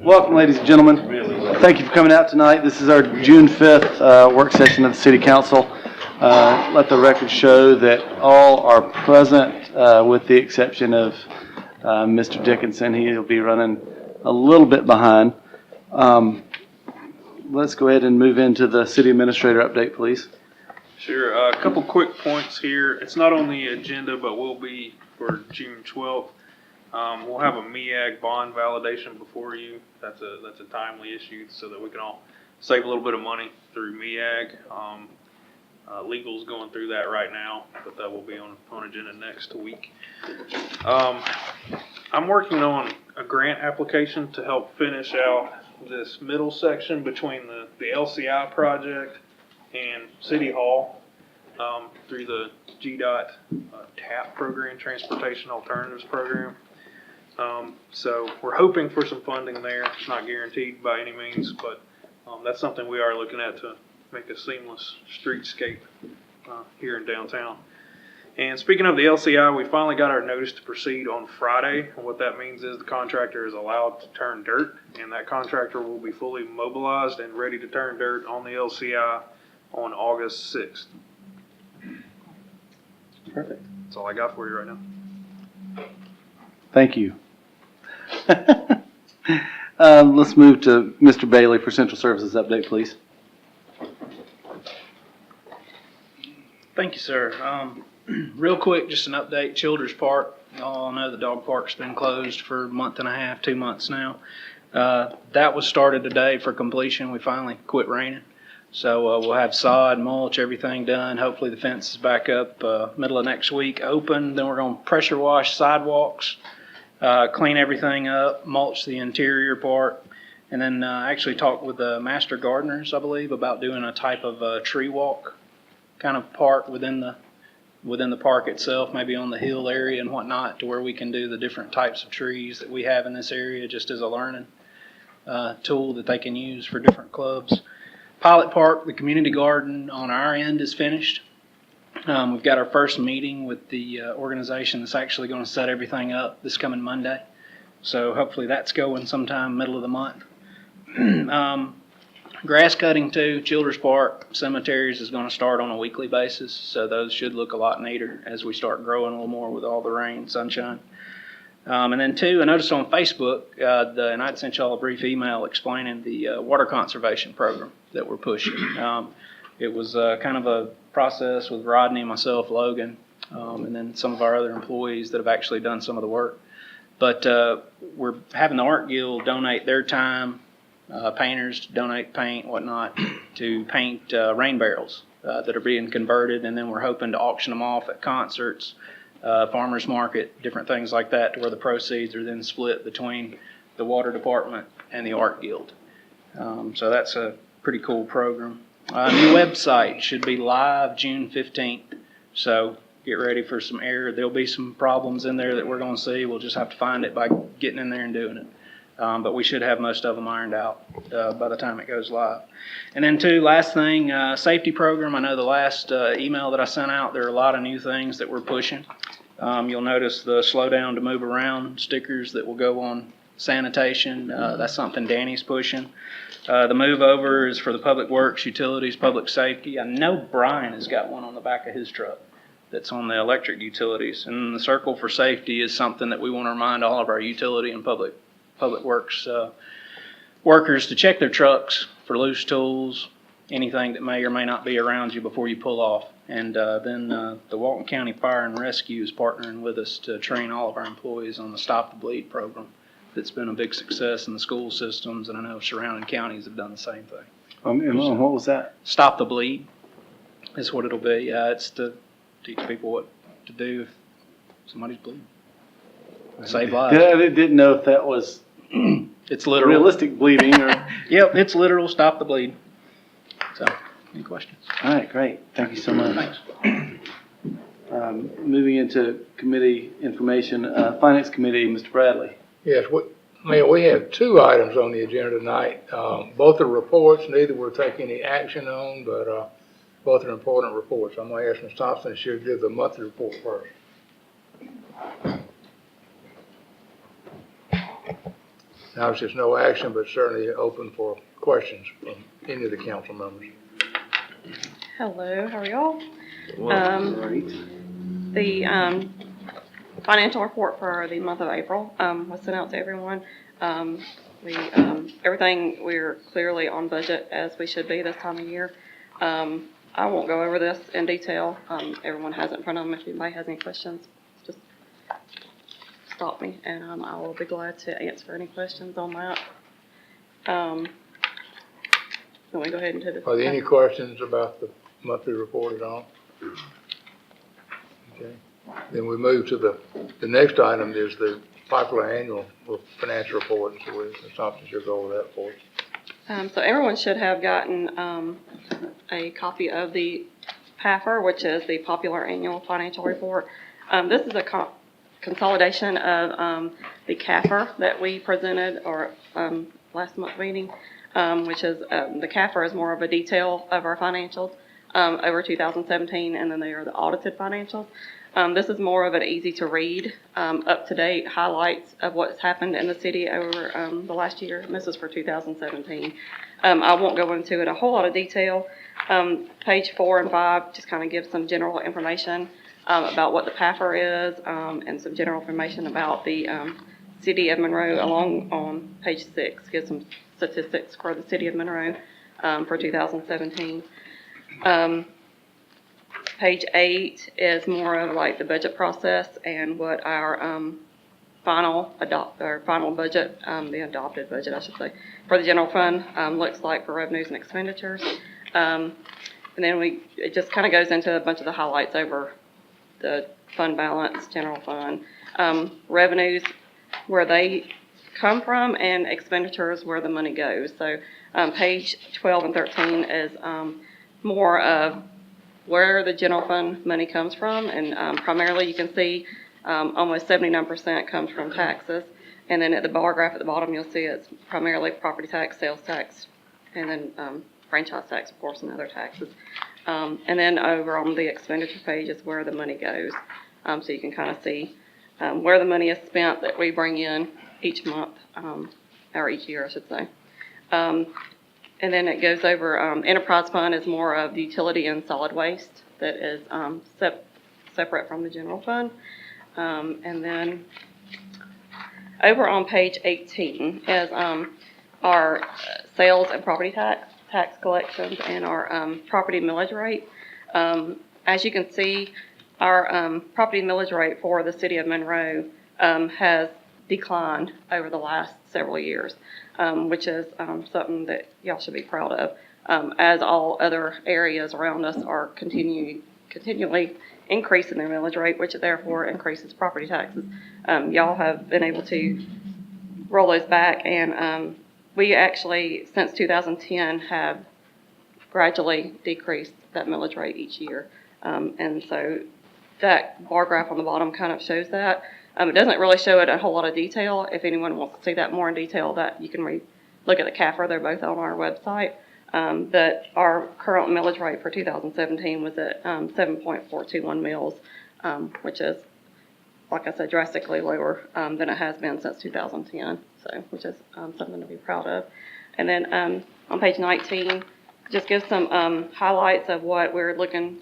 Welcome, ladies and gentlemen. Thank you for coming out tonight. This is our June 5th work session of the City Council. Let the record show that all are present with the exception of Mr. Dickinson. He'll be running a little bit behind. Let's go ahead and move into the City Administrator update, please. Sure. A couple quick points here. It's not on the agenda, but will be for June 12th. We'll have a MEAG bond validation before you. That's a timely issue so that we can all save a little bit of money through MEAG. Legal's going through that right now, but that will be on agenda next week. I'm working on a grant application to help finish out this middle section between the LCI project and City Hall through the GDOT TAP program, Transportation Alternatives Program. So we're hoping for some funding there. It's not guaranteed by any means, but that's something we are looking at to make a seamless streetscape here in downtown. And speaking of the LCI, we finally got our notice to proceed on Friday. And what that means is the contractor is allowed to turn dirt, and that contractor will be fully mobilized and ready to turn dirt on the LCI on August 6th. Perfect. That's all I got for you right now. Thank you. Let's move to Mr. Bailey for Central Services update, please. Thank you, sir. Real quick, just an update. Childers Park. Y'all know the dog park's been closed for a month and a half, 2 months now. That was started today for completion. We finally quit raining. So we'll have sod, mulch, everything done. Hopefully the fence is back up middle of next week, open. Then we're going to pressure wash sidewalks, clean everything up, mulch the interior part, and then actually talk with the master gardeners, I believe, about doing a type of tree walk kind of part within the park itself, maybe on the hill area and whatnot, to where we can do the different types of trees that we have in this area just as a learning tool that they can use for different clubs. Pilot Park, the community garden on our end is finished. We've got our first meeting with the organization that's actually going to set everything up this coming Monday. So hopefully that's going sometime middle of the month. Grass cutting too, Childers Park cemeteries is going to start on a weekly basis. So those should look a lot neater as we start growing a little more with all the rain, sunshine. And then two, I noticed on Facebook, and I'd sent y'all a brief email explaining the water conservation program that we're pushing. It was kind of a process with Rodney, myself, Logan, and then some of our other employees that have actually done some of the work. But we're having the Art Guild donate their time, painters donate paint, whatnot, to paint rain barrels that are being converted, and then we're hoping to auction them off at concerts, farmers market, different things like that, to where the proceeds are then split between the water department and the Art Guild. So that's a pretty cool program. New website should be live June 15th. So get ready for some error. There'll be some problems in there that we're going to see. We'll just have to find it by getting in there and doing it. But we should have most of them ironed out by the time it goes live. And then two, last thing, safety program. I know the last email that I sent out, there are a lot of new things that we're pushing. You'll notice the slow down to move around stickers that will go on sanitation. That's something Danny's pushing. The move over is for the public works, utilities, public safety. I know Brian has got one on the back of his truck that's on the electric utilities. And the circle for safety is something that we want to remind all of our utility and public works workers to check their trucks for loose tools, anything that may or may not be around you before you pull off. And then the Walton County Fire and Rescue is partnering with us to train all of our employees on the Stop the Bleed program. That's been a big success in the school systems, and I know surrounding counties have done the same thing. And what was that? Stop the Bleed is what it'll be. It's to teach people what to do if somebody's bleeding. Save lives. I didn't know if that was it's literal. Realistic bleeding or. Yep, it's literal. Stop the bleed. So, any questions? All right, great. Thank you so much. Thanks. Moving into committee information, Finance Committee, Mr. Bradley. Yes, Mayor, we have two items on the agenda tonight. Both are reports. Neither will take any action on, but both are important reports. I'm going to ask Ms. Thompson if she'll give the monthly report first. Now it's just no action, but certainly open for questions from any of the council members. Hello, how are y'all? The financial report for the month of April was sent out to everyone. We're clearly on budget as we should be this time of year. I won't go over this in detail. Everyone has it in front of them. If anybody has any questions, just stop me and I will be glad to answer any questions on that. Can we go ahead and do this? Are there any questions about the monthly report at all? Okay. Then we move to the next item is the popular annual financial report. So Ms. Thompson should go over that for us. So everyone should have gotten a copy of the PAFR, which is the Popular Annual Financial Report. This is a consolidation of the CAFR that we presented or last month's meeting, which is the CAFR is more of a detail of our financials over 2017, and then they are the audited financials. This is more of an easy to read, up-to-date highlights of what's happened in the city over the last year. And this is for 2017. I won't go into it a whole lot of detail. Page 4 and 5 just kind of give some general information about what the PAFR is and some general information about the city of Monroe. Along on page 6 gives some statistics for the city of Monroe for 2017. Page 8 is more of like the budget process and what our final budget, the adopted budget, I should say, for the general fund looks like for revenues and expenditures. And then it just kind of goes into a bunch of the highlights over the fund balance, general fund, revenues, where they come from, and expenditures, where the money goes. So page 12 and 13 is more of where the general fund money comes from, and primarily you can see almost 79% comes from taxes, and then at the bar graph at the bottom you'll see it's primarily property tax, sales tax, and then franchise tax, of course, and other taxes. And then over on the expenditure page is where the money goes, so you can kind of see where the money is spent that we bring in each month, or each year I should say. And then it goes over, enterprise fund is more of utility and solid waste that is separate from the general fund. And then over on page 18 is our sales and property tax collections and our property millage rate. As you can see, our property millage rate for the city of Monroe has declined over the last several years, which is something that y'all should be proud of, as all other areas around us are continually increasing their millage rate, which therefore increases property taxes. Y'all have been able to roll those back, and we actually, since 2010, have gradually decreased that millage rate each year. And so that bar graph on the bottom kind of shows that. It doesn't really show it a whole lot of detail. If anyone wants to see that more in detail, that you can look at the CAFR. They're both on our website. But our current millage rate for 2017 was at 7.421 mills, which is, like I said, drastically lower than it has been since 2010. So, which is something to be proud of. And then on page 19, just gives some highlights of what we're looking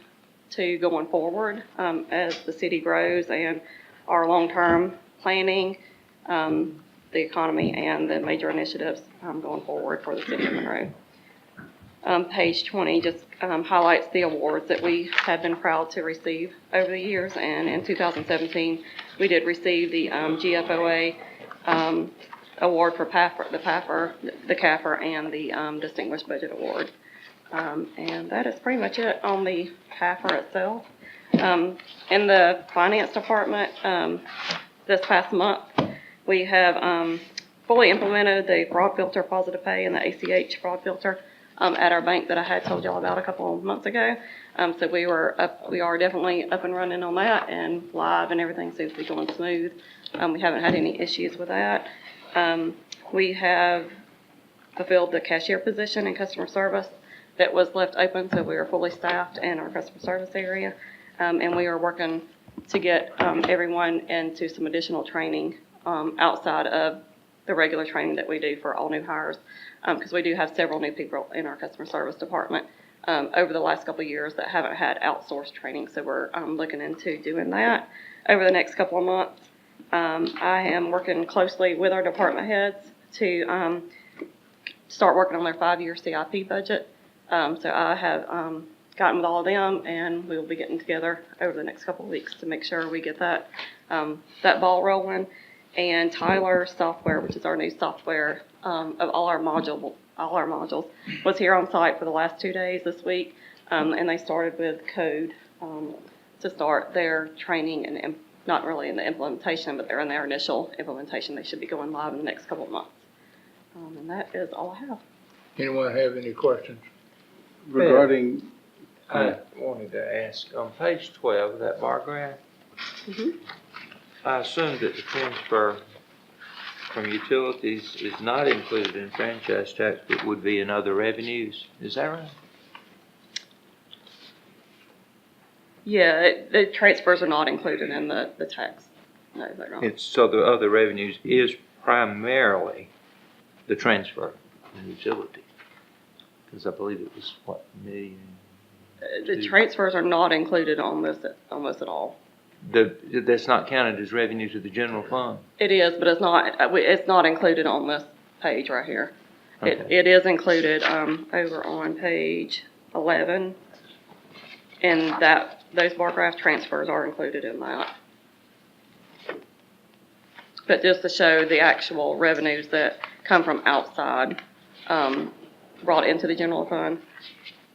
to going forward as the city grows, and our long-term planning, the economy, and the major initiatives going forward for the city of Monroe. Page 20 just highlights the awards that we have been proud to receive over the years, and in 2017 we did receive the GFOA award for the CAFR, and the Distinguished Budget Award. And that is pretty much it on the CAFR itself. In the finance department, this past month, we have fully implemented the fraud filter, positive pay, and the ACH fraud filter at our bank that I had told y'all about a couple of months ago. So we are definitely up and running on that, and live, and everything seems to be going smooth. We haven't had any issues with that. We have fulfilled the cashier position in customer service that was left open, so we are fully staffed in our customer service area. And we are working to get everyone into some additional training outside of the regular training that we do for all new hires, because we do have several new people in our customer service department over the last couple of years that haven't had outsourced training. So we're looking into doing that over the next couple of months. I am working closely with our department heads to start working on their 5-year CIP budget. So I have gotten with all of them, and we will be getting together over the next couple of weeks to make sure we get that ball rolling. And Tyler Software, which is our new software of all our modules, was here on site for the last 2 days this week, and they started with code to start their training and not really in the implementation, but they're in their initial implementation. They should be going live in the next couple of months. And that is all I have. Anyone have any questions? Regarding, I wanted to ask, on page 12 of that bar graph, I assume that the transfer from utilities is not included in franchise tax, but would be in other revenues. Is that right? Yeah, the transfers are not included in the tax. No, they're not. So the other revenues is primarily the transfer in utility. Because I believe it was, what, million? The transfers are not included almost at all. That's not counted as revenue to the general fund? It is, but it's not included on this page right here. Okay. It is included over on page 11, and those bar graph transfers are included in that. But just to show the actual revenues that come from outside brought into the general fund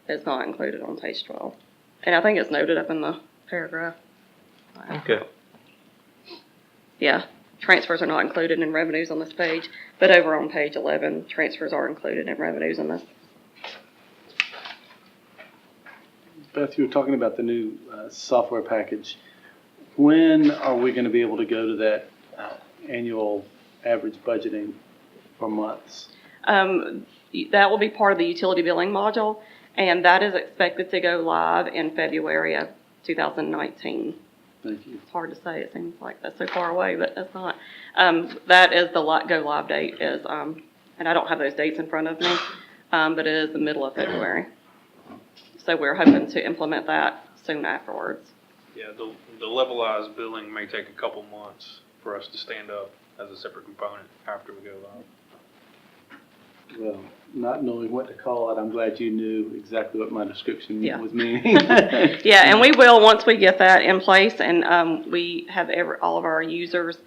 is not included on page 12. And I think it's noted up in the paragraph. Okay. Yeah, transfers are not included in revenues on this page, but over on page 11, transfers are included in revenues in this. Beth, you were talking about the new software package. When are we going to be able to go to that annual average budgeting for months? That will be part of the utility billing module, and that is expected to go live in February of 2019. Thank you. It's hard to say. It seems like that's so far away, but that's not. That is the go live date is, and I don't have those dates in front of me, but it is the middle of February. So we're hoping to implement that soon afterwards. Yeah, the levelized billing may take a couple months for us to stand up as a separate component after we go live. Well, not knowing what to call it, I'm glad you knew exactly what my description Yeah. was meaning. Yeah, and we will, once we get that in place and we have all of our users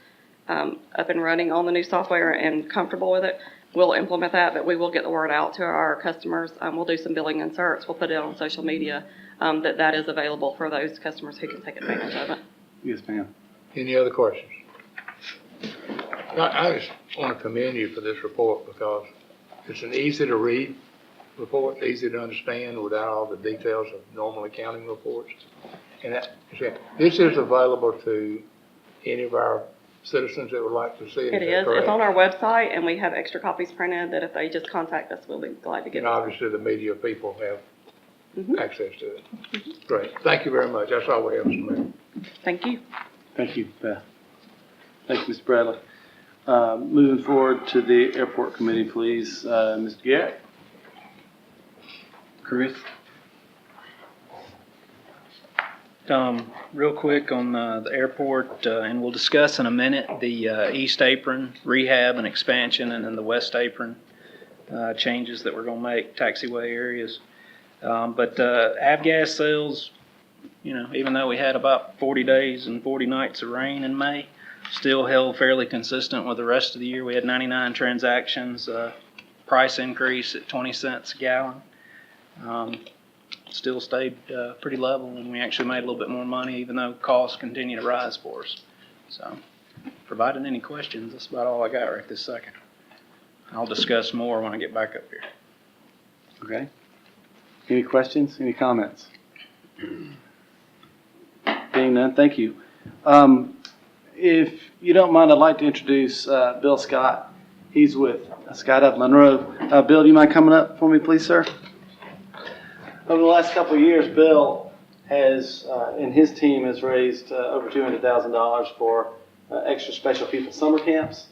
up and running on the new software and comfortable with it, we'll implement that, but we will get the word out to our customers. We'll do some billing inserts. We'll put it on social media that is available for those customers who can take advantage of it. Yes, ma'am. Any other questions? I just want to commend you for this report because it's an easy to read report, easy to understand without all the details of normal accounting reports. And this is available to any of our citizens that would like to see it. It is. It's on our website, and we have extra copies printed that if they just contact us, we'll be glad to get And it. obviously the media people have access to it. Great. Thank you very much. That's all we have, Mr. Mayor. Thank you. Thank you, Beth. Thank you, Mr. Bradley. Moving forward to the airport committee, please, Mr. Garrett. Chris? Real quick on the airport, and we'll discuss in a minute the East Apron rehab and expansion, and then the West Apron changes that we're going to make, taxiway areas. But avgas sales, even though we had about 40 days and 40 nights of rain in May, still held fairly consistent with the rest of the year. We had 99 transactions, price increase at 20 cents a gallon. Still stayed pretty level, and we actually made a little bit more money even though costs continue to rise for us. So, providing any questions, that's about all I got right this second. I'll discuss more when I get back up here. Okay. Any questions? Any comments? Being none, thank you. If you don't mind, I'd like to introduce Bill Scott. He's with Scott of Monroe. Bill, do you mind coming up for me, please, sir? Over the last couple of years, Bill has, and his team has raised over $200,000 for extra special people summer camps.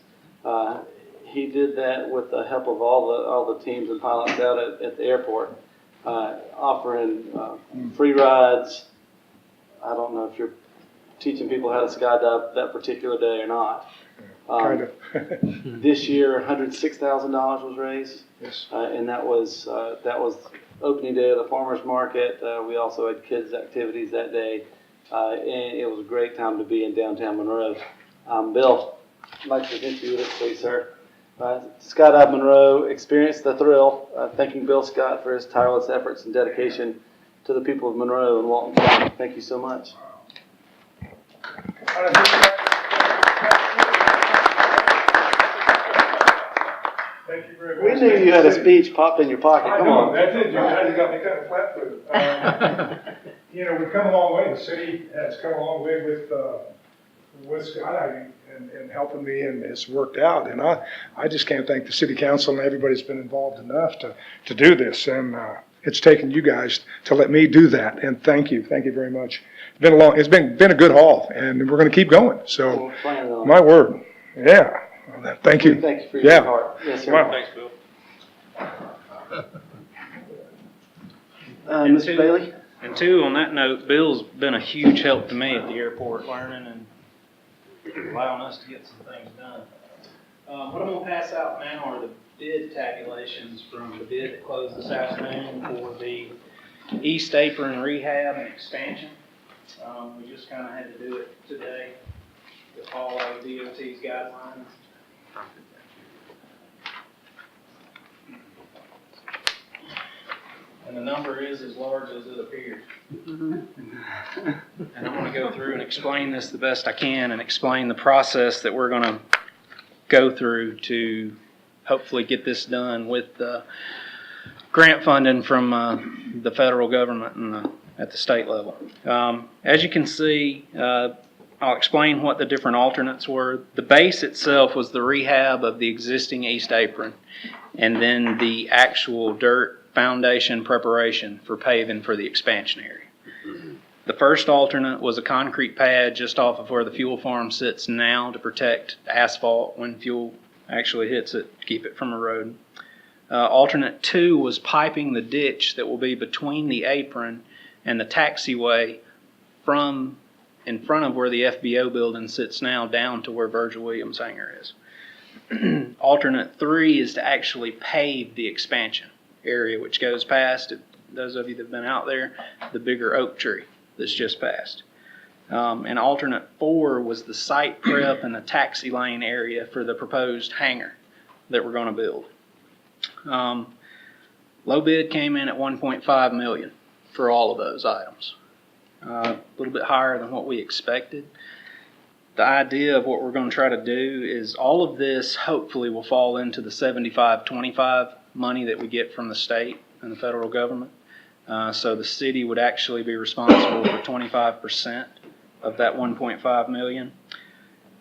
he did that with the help of all the teams and pilots out at the airport, offering free rides. I don't know if you're teaching people how to skydive that particular day or not. Kind of. This year, $106,000 was raised, Yes. and that was opening day of the farmers market. We also had kids' activities that day, and it was a great time to be in downtown Monroe. Bill, I'd like to present you with this, please, sir. Skydive Monroe experienced the thrill. Thanking Bill Scott for his tireless efforts and dedication to the people of Monroe and Walton County. Thank you so much. Thank you very We much. knew you had a speech popped in your pocket. I Come know, on. that's it, you got me kind of flat-footed. You know, we've come a long way, the city has come a long way with skydiving and helping me, and it's worked out. And I just can't thank the city council and everybody that's been involved enough to do this. And it's taken you guys to let me do that, and thank you very much. It's been a good haul, and we're gonna keep going, so, We're planning on it. my word, yeah, thank you. Thank you for Yeah. your part. Yes, sir. Wow. Thanks, Bill. Mr. Bailey? And two, on that note, Bill's been a huge help to me at the airport, learning and allowing us to get some things done. What I'm gonna pass out now are the bid tabulations from the bid that closed this afternoon for the East Apron rehab and expansion. We just kinda had to do it today to follow DOT's guidelines. And the number is as large as it appears. And I'm gonna go through and explain this the best I can and explain the process that we're gonna go through to hopefully get this done with the grant funding from the federal government and at the state level. As you can see, I'll explain what the different alternates were. The base itself was the rehab of the existing East Apron, and then the actual dirt foundation preparation for paving for the expansion area. The first alternate was a concrete pad just off of where the fuel farm sits now to protect asphalt when fuel actually hits it, to keep it from eroding. Alternate 2 was piping the ditch that will be between the apron and the taxiway from in front of where the FBO building sits now down to where Virgil Williams Hangar is. Alternate 3 is to actually pave the expansion area, which goes past, those of you that have been out there, the bigger oak tree that's just passed. And alternate 4 was the site prep and the taxi lane area for the proposed hangar that we're going to build. Low bid came in at $1.5 million for all of those items. A little bit higher than what we expected. The idea of what we're going to try to do is all of this hopefully will fall into the 75-25 money that we get from the state and the federal government. So the city would actually be responsible for 25% of that $1.5 million.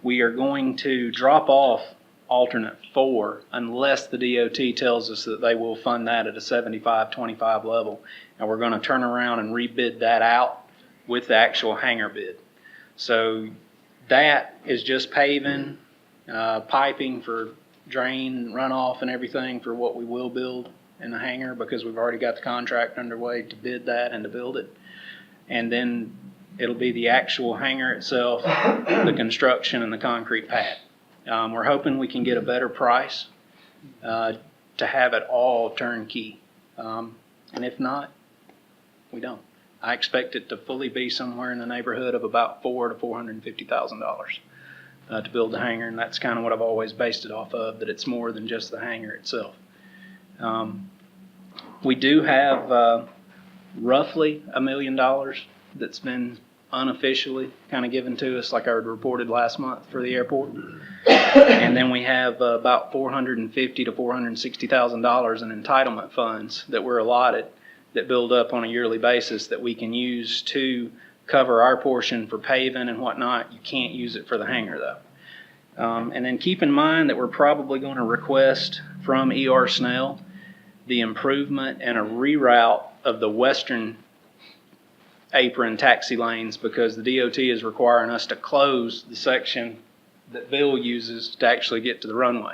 We are going to drop off alternate 4 unless the DOT tells us that they will fund that at a 75-25 level. And we're going to turn around and rebid that out with the actual hangar bid. So that is just paving, piping for drain, runoff, and everything for what we will build in the hangar, because we've already got the contract underway to bid that and to build it. And then it'll be the actual hangar itself, the construction, and the concrete pad. We're hoping we can get a better price to have it all turnkey. And if not, we don't. I expect it to fully be somewhere in the neighborhood of about $400,000 to $450,000 to build the hangar, and that's kind of what I've always based it off of, that it's more than just the hangar itself. We do have roughly $1 million that's been unofficially kind of given to us, like I reported last month for the airport. And then we have about $450,000 to $460,000 in entitlement funds that were allotted that build up on a yearly basis that we can use to cover our portion for paving and whatnot. You can't use it for the hangar though. And then keep in mind that we're probably going to request from ER Snell the improvement and a reroute of the western apron taxi lanes, because the DOT is requiring us to close the section that Bill uses to actually get to the runway.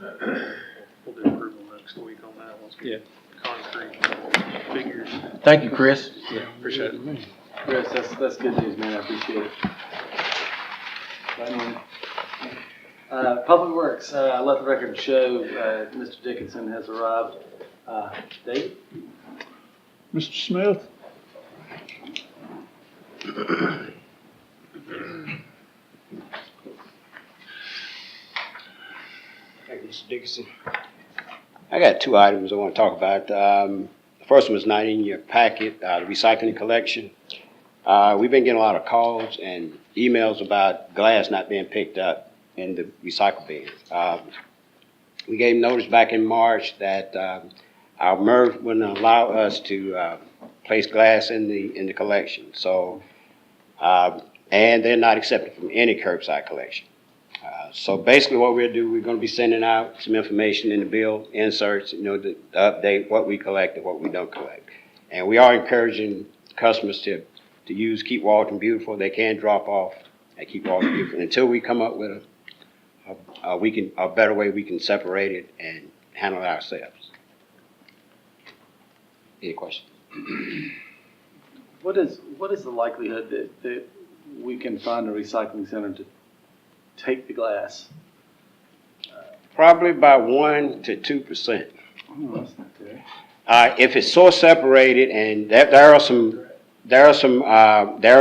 We'll do approval next week on that once we get concrete figures. Thank you, Chris. Yeah, appreciate it. Chris, that's good news, man, I appreciate it. Public Works, let the record show, Mr. Dickinson has arrived. Dave? Mr. Smith? Thank you, Mr. Dickinson. I got two items I want to talk about. The first one was not in your packet, the recycling collection. We've been getting a lot of calls and emails about glass not being picked up in the recycle bins. We gave notice back in March that our MRF wouldn't allow us to place glass in the collection. So, and they're not accepted from any curbside collection. So basically what we're going to be sending out some information in the bill, inserts, to update what we collect and what we don't collect. And we are encouraging customers to use Keep Walton Beautiful. They can drop off at Keep Walton Beautiful until we come up with a better way we can separate it and handle it ourselves. Any questions? What is the likelihood that we can find a recycling center to take the glass? Probably about 1% to 2%. Oh, that's not good. If it's so separated, and there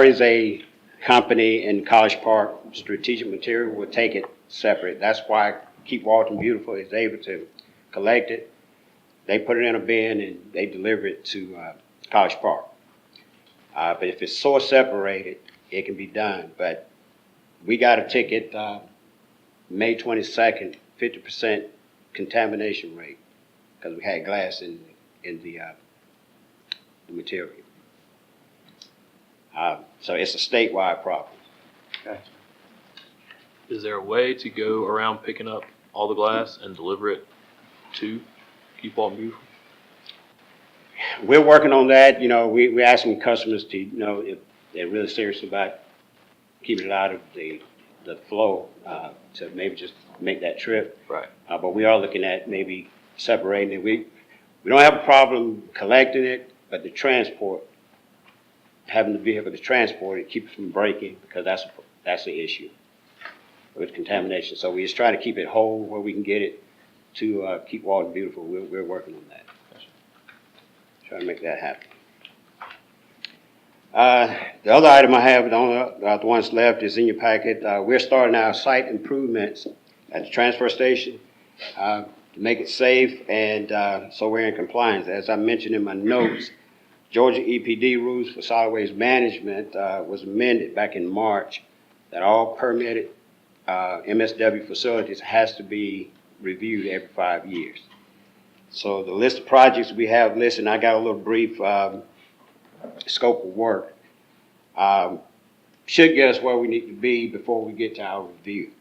is a company in College Park, Strategic Material will take it separate. That's why Keep Walton Beautiful is able to collect it. They put it in a bin and they deliver it to College Park. But if it's so separated, it can be done. But we got a ticket May 22nd, 50% contamination rate because we had glass in the material. So it's a statewide problem. Gotcha. Is there a way to go around picking up all the glass and deliver it to Keep Walton Beautiful? We're working on that. We're asking customers to, if they're really serious about keeping it out of the flow, to maybe just make that trip. Right. But we are looking at maybe separating it. We don't have a problem collecting it, but the transport, having the vehicle to transport it, keeps it from breaking because that's the issue with contamination. So we just try to keep it whole where we can get it to Keep Walton Beautiful. We're working on that. Trying to make that happen. The other item I have, the ones left, is in your packet. We're starting our site improvements at the transfer station to make it safe, and so we're in compliance. As I mentioned in my notes, Georgia EPD rules for solid waste management was amended back in March that all permitted MSW facilities has to be reviewed every 5 years. So the list of projects we have listed, and I got a little brief scope of work, should get us where we need to be before we get to our review.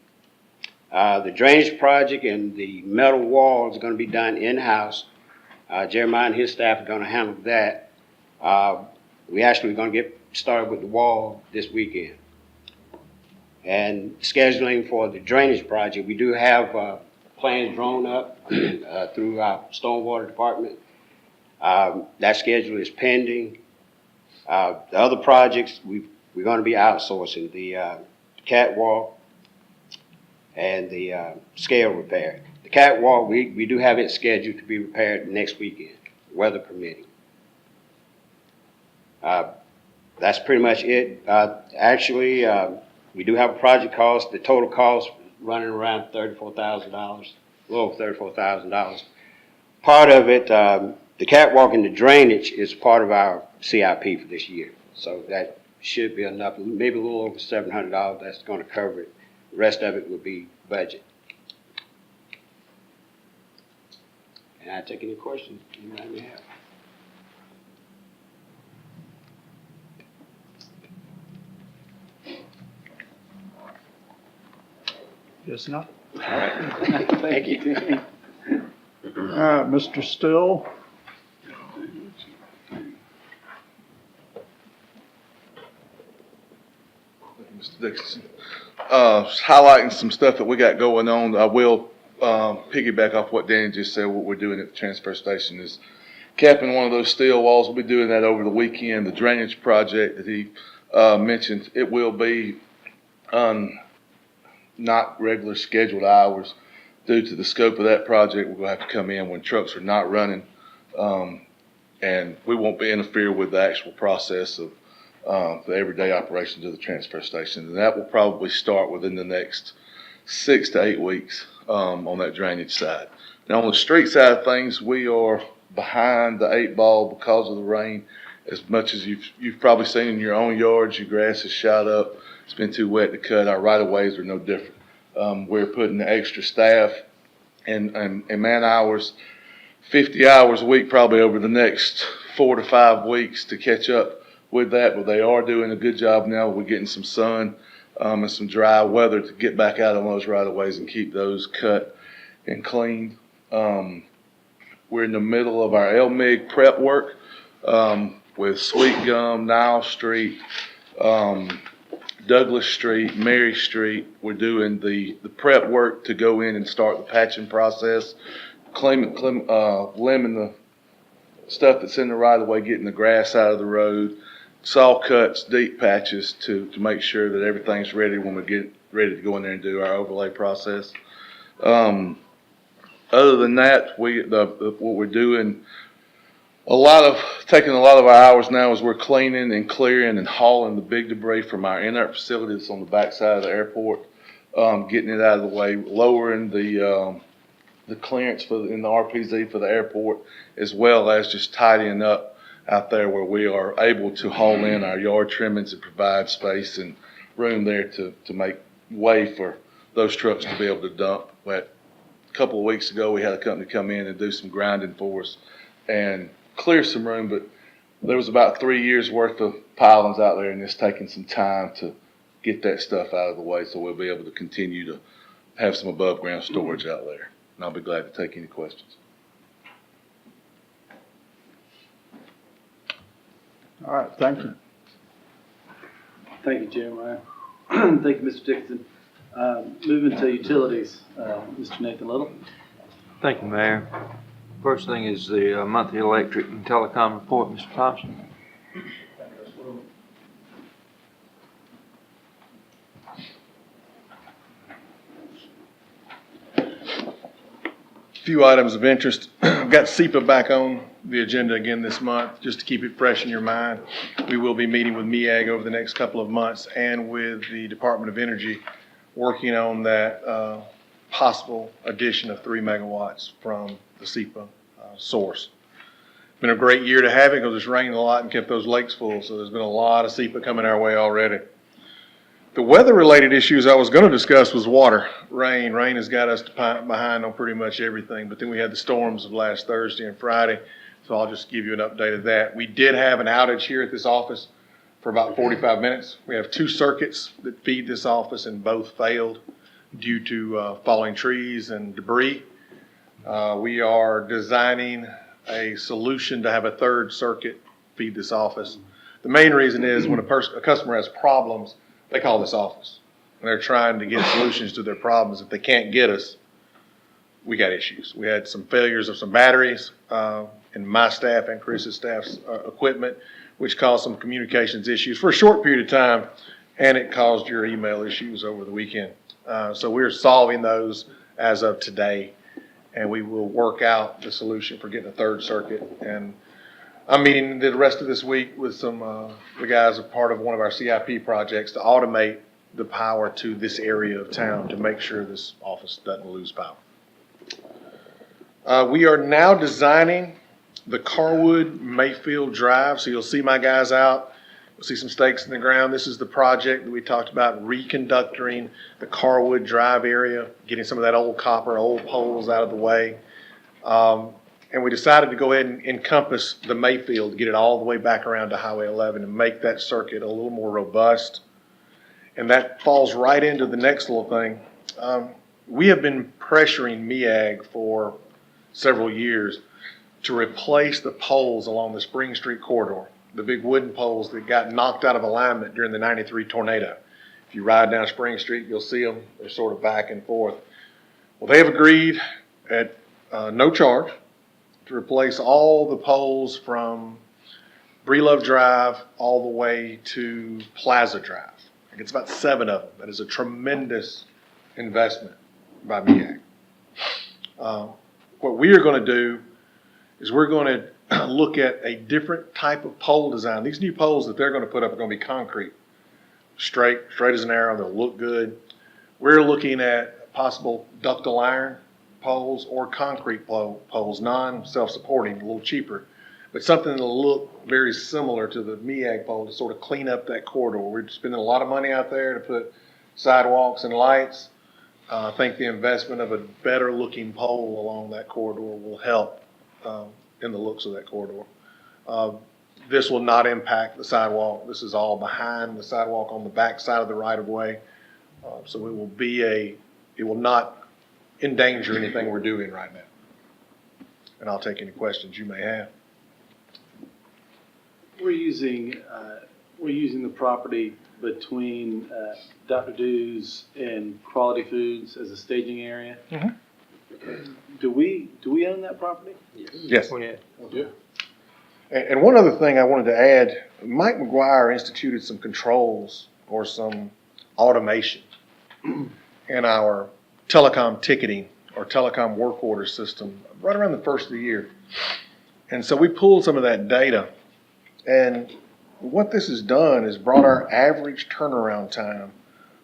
The drainage project and the metal walls are going to be done in-house. Jeremiah and his staff are going to handle that. We actually are going to get started with the wall this weekend. And scheduling for the drainage project, we do have plans drawn up through our stormwater department. That schedule is pending. The other projects we're going to be outsourcing, the catwalk and the scale repair. The catwalk, we do have it scheduled to be repaired next weekend, weather permitting. That's pretty much it. Actually, we do have a project cost. The total cost running around $34,000, a little over $34,000. Part of it, the catwalk and the drainage is part of our CIP for this year. So that should be enough, maybe a little over $700 that's going to cover it. The rest of it will be budget. And I take any questions you might have. Yes, not. All right. Thank you. Mr. Still? Mr. Dixon. Highlighting some stuff that we got going on. I will piggyback off what Danny just said. What we're doing at the transfer station is capping one of those steel walls. We'll be doing that over the weekend. The drainage project that he mentioned, it will be not regular scheduled hours. Due to the scope of that project, we're going to have to come in when trucks are not running, and we won't be interfere with the actual process of the everyday operations of the transfer station. And that will probably start within the next 6 to 8 weeks on that drainage side. Now, on the street side of things, we are behind the 8 ball because of the rain. As much as you've probably seen in your own yards, your grass has shot up. It's been too wet to cut. Our right-of-ways are no different. We're putting the extra staff and man hours, 50 hours a week, probably over the next 4 to 5 weeks to catch up with that. But they are doing a good job now. We're getting some sun and some dry weather to get back out on those right-of-ways and keep those cut and cleaned. We're in the middle of our LMIG prep work with Sweet Gum, Nile Street, Douglas Street, Mary Street. We're doing the prep work to go in and start the patching process, limbing the stuff that's in the right of way, getting the grass out of the road, saw cuts, deep patches to make sure that everything's ready when we get ready to go in there and do our overlay process. Other than that, what we're doing, taking a lot of our hours now is we're cleaning and clearing and hauling the big debris from our inert facilities on the backside of the airport, getting it out of the way, lowering the clearance in the RPZ for the airport, as well as just tidying up out there where we are able to haul in our yard trimmings and provide space and room there to make way for those trucks to be able to dump. But a couple of weeks ago, we had a company come in and do some grinding for us and clear some room, but there was about 3 years worth of pilings out there, and it's taking some time to get that stuff out of the way so we'll be able to continue to have some above ground storage out there. And I'll be glad to take any questions. All right, thank you. Thank you, Jeremiah. Thank you, Mr. Dixon. Moving to utilities, Mr. Nathan Little. Thank you, Mayor. First thing is the monthly electric and telecom report, Mr. Thompson. Few items of interest. I've got SEPA back on the agenda again this month, just to keep it fresh in your mind. We will be meeting with MEAG over the next couple of months and with the Department of Energy, working on that possible addition of 3 megawatts from the SEPA source. Been a great year to have it because it's rained a lot and kept those lakes full, so there's been a lot of SEPA coming our way already. The weather-related issues I was going to discuss was water. Rain has got us behind on pretty much everything, but then we had the storms of last Thursday and Friday, so I'll just give you an update of that. We did have an outage here at this office for about 45 minutes. We have 2 circuits that feed this office, and both failed due to falling trees and debris. We are designing a solution to have a 3rd circuit feed this office. The main reason is when a customer has problems, they call this office. When they're trying to get solutions to their problems, if they can't get us, we got issues. We had some failures of some batteries in my staff and Chris's staff's equipment, which caused some communications issues for a short period of time, and it caused your email issues over the weekend. So we're solving those as of today, and we will work out the solution for getting a 3rd circuit. And I'm meeting the rest of this week with some the guys, a part of one of our CIP projects, to automate the power to this area of town to make sure this office doesn't lose power. We are now designing the Carwood Mayfield Drive, so you'll see my guys out. You'll see some stakes in the ground. This is the project that we talked about, reconductoring the Carwood Drive area, getting some of that old copper, old poles out of the way. And we decided to go ahead and encompass the Mayfield, get it all the way back around to Highway 11 and make that circuit a little more robust. And that falls right into the next little thing. We have been pressuring MEAG for several years to replace the poles along the Spring Street corridor, the big wooden poles that got knocked out of alignment during the '93 tornado. If you ride down Spring Street, you'll see them. They're sort of back and forth. Well, they have agreed at no charge to replace all the poles from Breelove Drive all the way to Plaza Drive. I think it's about 7 of them. That is a tremendous investment by MEAG. What we are going to do is we're going to look at a different type of pole design. These new poles that they're going to put up are going to be concrete, straight as an arrow. They'll look good. We're looking at possible ductile iron poles or concrete poles, non-self-supporting, a little cheaper, but something that'll look very similar to the MEAG pole to sort of clean up that corridor. We're spending a lot of money out there to put sidewalks and lights. I think the investment of a better looking pole along that corridor will help in the looks of that corridor. This will not impact the sidewalk. This is all behind the sidewalk on the back side of the right of way. So it will not endanger anything we're doing right now. And I'll take any questions you may have. We're using the property between Dr. Dew's and Quality Foods as a staging area. Do we own that property? Yes. Yeah. And one other thing I wanted to add, Mike McGuire instituted some controls or some automation in our telecom ticketing or telecom work order system right around the first of the year. And so we pulled some of that data, and what this has done is brought our average turnaround time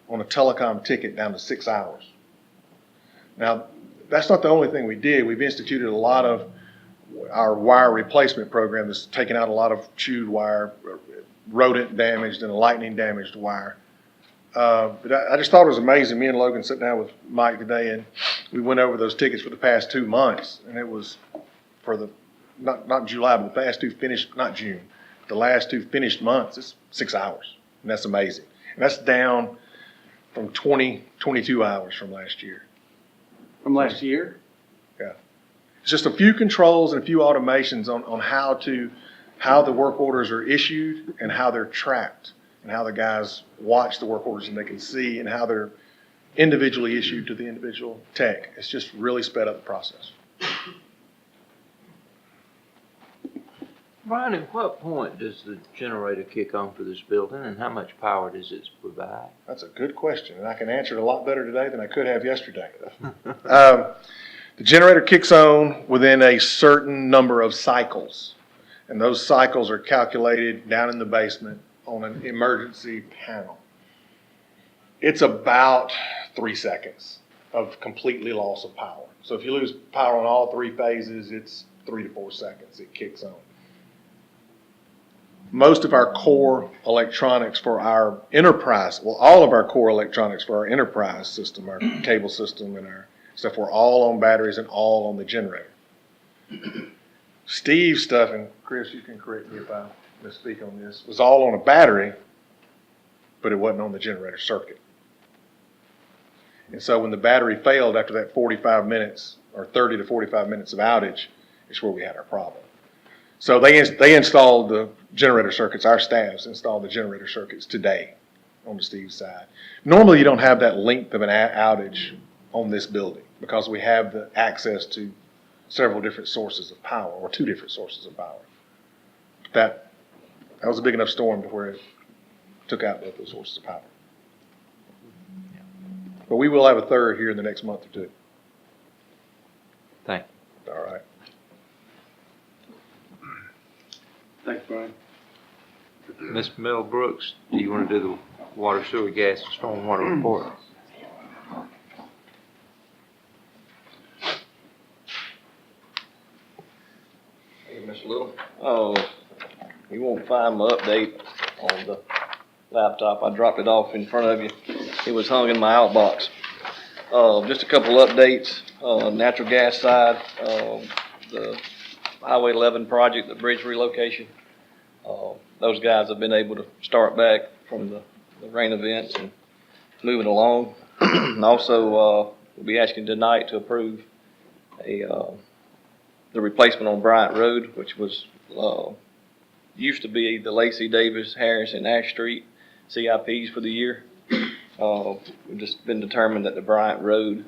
on a telecom ticket down to 6 hours. Now, that's not the only thing we did. We've instituted a lot of our wire replacement program that's taken out a lot of chewed wire, rodent damaged and lightning damaged wire. But I just thought it was amazing. Me and Logan sat down with Mike today, and we went over those tickets for the past 2 months, and it was for the not July, but the past two finished, not June, the last 2 finished months. It's 6 hours, and that's amazing. And that's down from 22 hours from last year. From last year? Yeah. It's just a few controls and a few automations on how the work orders are issued and how they're tracked, and how the guys watch the work orders and they can see, and how they're individually issued to the individual tech. It's just really sped up the process. Brian, at what point does the generator kick on for this building, and how much power does it provide? That's a good question, and I can answer it a lot better today than I could have yesterday. The generator kicks on within a certain number of cycles, and those cycles are calculated down in the basement on an emergency panel. It's about 3 seconds of completely loss of power. So if you lose power on all 3 phases, it's 3 to 4 seconds it kicks on. Most of our core electronics for our enterprise, well, all of our core electronics for our enterprise system, our cable system and our stuff, were all on batteries and all on the generator. Steve's stuff, and Chris, you can correct me if I misspeak on this, was all on a battery, but it wasn't on the generator circuit. And so when the battery failed after that 45 minutes or 30 to 45 minutes of outage, is where we had our problem. So they installed the generator circuits. Our staffs installed the generator circuits today on the Steve's side. Normally you don't have that length of an outage on this building because we have the access to several different sources of power, or 2 different sources of power. That was a big enough storm to where it took out both those sources of power. But we will have a third here in the next month or 2. Thank you. All right. Thanks, Brian. Ms. Mel Brooks, do you want to do the water, sewer, gas, and stormwater report? Hey, Mr. Little. Oh, you won't find my update on the laptop. I dropped it off in front of you. It was hung in my outbox. Just a couple of updates. Natural gas side, the Highway 11 project, the bridge relocation. Those guys have been able to start back from the rain events and moving along. And also, we'll be asking tonight to approve the replacement on Bryant Road, which was used to be the Lacey, Davis, Harris, and Ash Street CIPs for the year. We've just been determined that the Bryant Road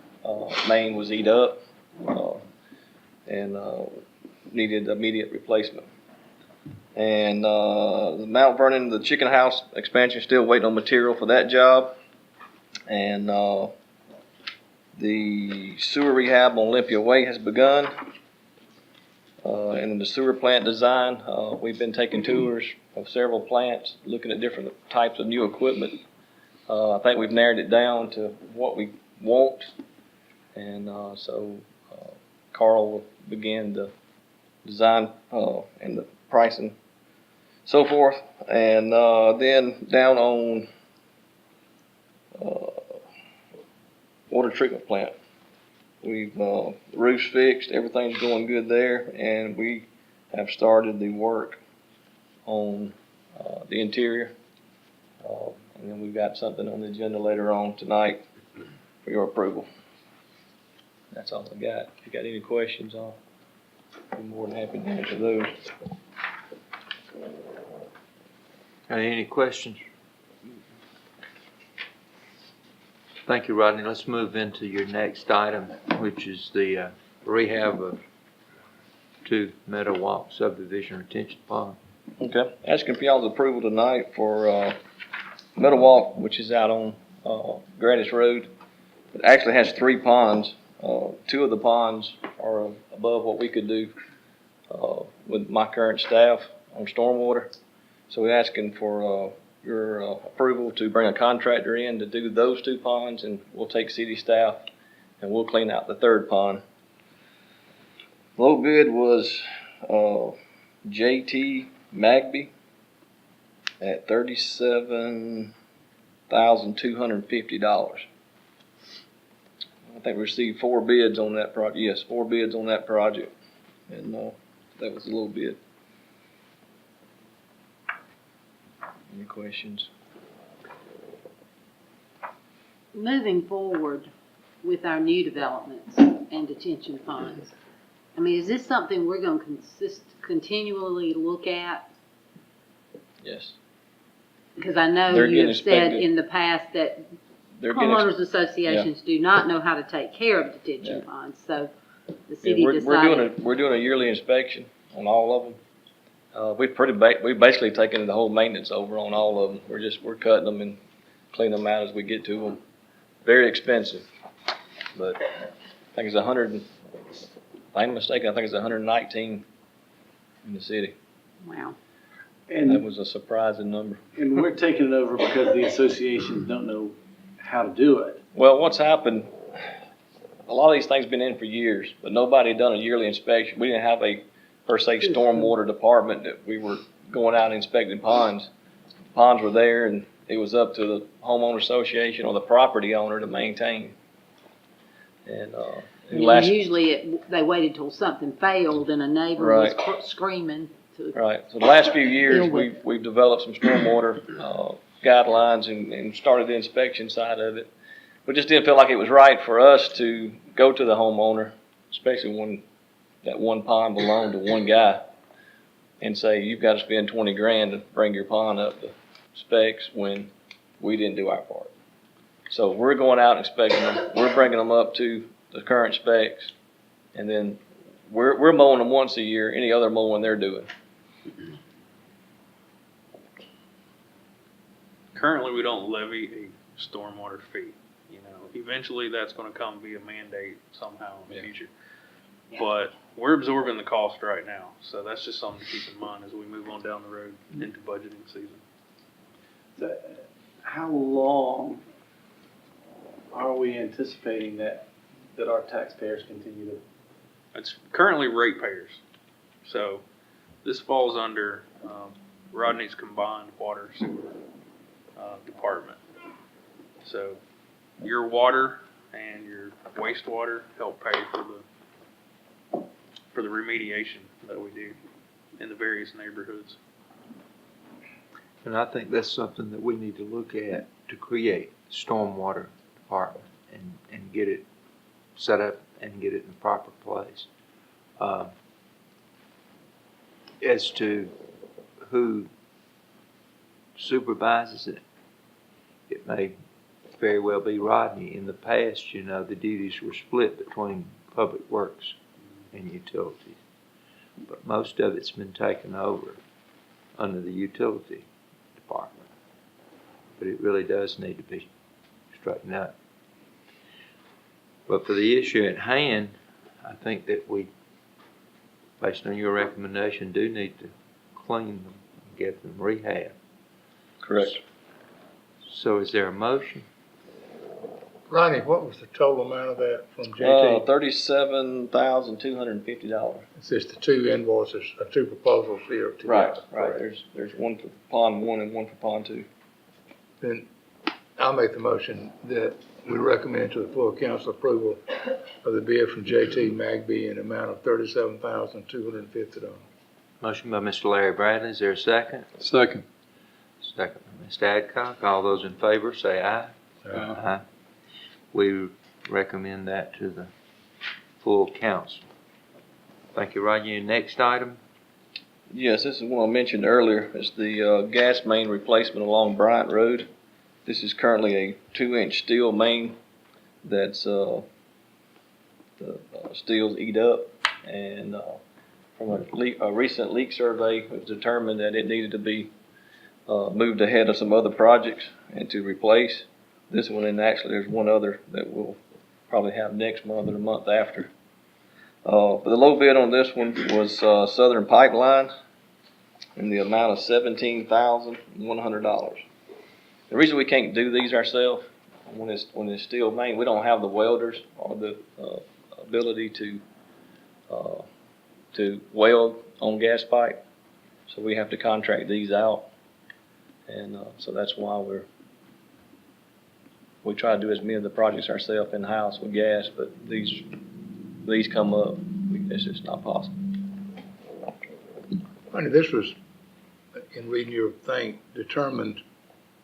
main was eat up, and needed immediate replacement. And the Mount Vernon, the chicken house expansion, still waiting on material for that job. And the sewer rehab on Olympia Way has begun. And the sewer plant design, we've been taking tours of several plants, looking at different types of new equipment. I think we've narrowed it down to what we want. And so Carl will begin the design and the pricing, so forth. And then down on water treatment plant, we've roofs fixed, everything's going good there, and we have started the work on the interior. And then we've got something on the agenda later on tonight for your approval. That's all I got. If you got any questions, I'll be more than happy to answer those. Any questions? Thank you, Rodney. Let's move into your next item, which is the rehab of 2 Meadow Walk subdivision retention pond. Okay. Asking for y'all's approval tonight for Meadow Walk, which is out on Gradis Road. It actually has 3 ponds. 2 of the ponds are above what we could do with my current staff on stormwater. So we're asking for your approval to bring a contractor in to do those 2 ponds, and we'll take city staff and we'll clean out the 3rd pond. Low bid was JT Magby at $37,250. I think we received 4 bids on that project. Yes, 4 bids on that project, and that was a low bid. Any questions? Moving forward with our new developments and detention ponds, I mean, is this something we're going to continually look at? Yes. Because I know They're you getting have said inspected. in the past that They're getting homeowners associations do not know how to take care of detention Yeah. ponds, so the city we're decided. doing a yearly inspection on all of them. We've basically taken the whole maintenance over on all of them. We're cutting them and cleaning them out as we get to them. Very expensive, but I think it's 100. If I ain't mistaken, I think it's 119 in the city. Wow. That And, was a surprising number. and we're taking it over because the associations don't know how to do it. Well, what's happened? A lot of these things been in for years, but nobody had done a yearly inspection. We didn't have a per se stormwater department that we were going out and inspecting ponds. Ponds were there, and it was up to the homeowner association or the property owner to maintain. And Usually they waited till something failed and a neighbor was screaming to. Right. So the last few years, Deal with we've developed some stormwater guidelines and started the inspection side of it. We just didn't feel like it was right for us to go to the homeowner, especially when that one pond belonged to one guy, and say, you've got to spend 20 grand to bring your pond up to specs when we didn't do our part. So we're going out and inspecting them. We're bringing them up to the current specs, and then we're mowing them once a year. Any other mowing they're doing. Currently, we don't levy a stormwater fee. You know, eventually that's going to come via mandate somehow in the future. But we're absorbing the cost right now, so that's just something to keep in mind as we move on down the road into budgeting season. So, how long are we anticipating that our taxpayers continue to? It's currently ratepayers, so this falls under Rodney's combined water sewer department. So your water and your wastewater help pay for the remediation that we do in the various neighborhoods. And I think that's something that we need to look at to create stormwater department and get it set up and get it in the proper place. As to who supervises it, it may very well be Rodney. In the past, you know, the duties were split between Public Works and Utilities. But most of it's been taken over under the Utility Department. But it really does need to be straightened out. But for the issue at hand, I think that we, based on your recommendation, do need to clean them and get them rehab. Correct. So is there a motion? Ronnie, what was the total amount of that from JT? $37,250. It's just the two invoices, two proposals here together. Right. There's one for pond 1 and one for pond 2. Then I'll make the motion that we recommend to the full council approval of the bid from JT Magby in the amount of $37,250. Motion by Mr. Larry Bradley. Is there a second? Second. Second by Mr. Adcock. All those in favor say aye. Aye. We recommend that to the full council. Thank you, Roger. Next item? Yes, this is one I mentioned earlier. It's the gas main replacement along Bryant Road. This is currently a 2-inch steel main that's the steel's eat up, and from a recent leak survey, it was determined that it needed to be moved ahead of some other projects and to replace this one. And actually, there's one other that we'll probably have next month or the month after. But the low bid on this one was Southern Pipeline in the amount of $17,100. The reason we can't do these ourselves, when it's steel main, we don't have the welders or the ability to weld on gas pipe, so we have to contract these out, and so that's why we try to do as many of the projects ourselves in house with gas, but these come up, it's just not possible. Ronnie, this was, in reading your thing, determined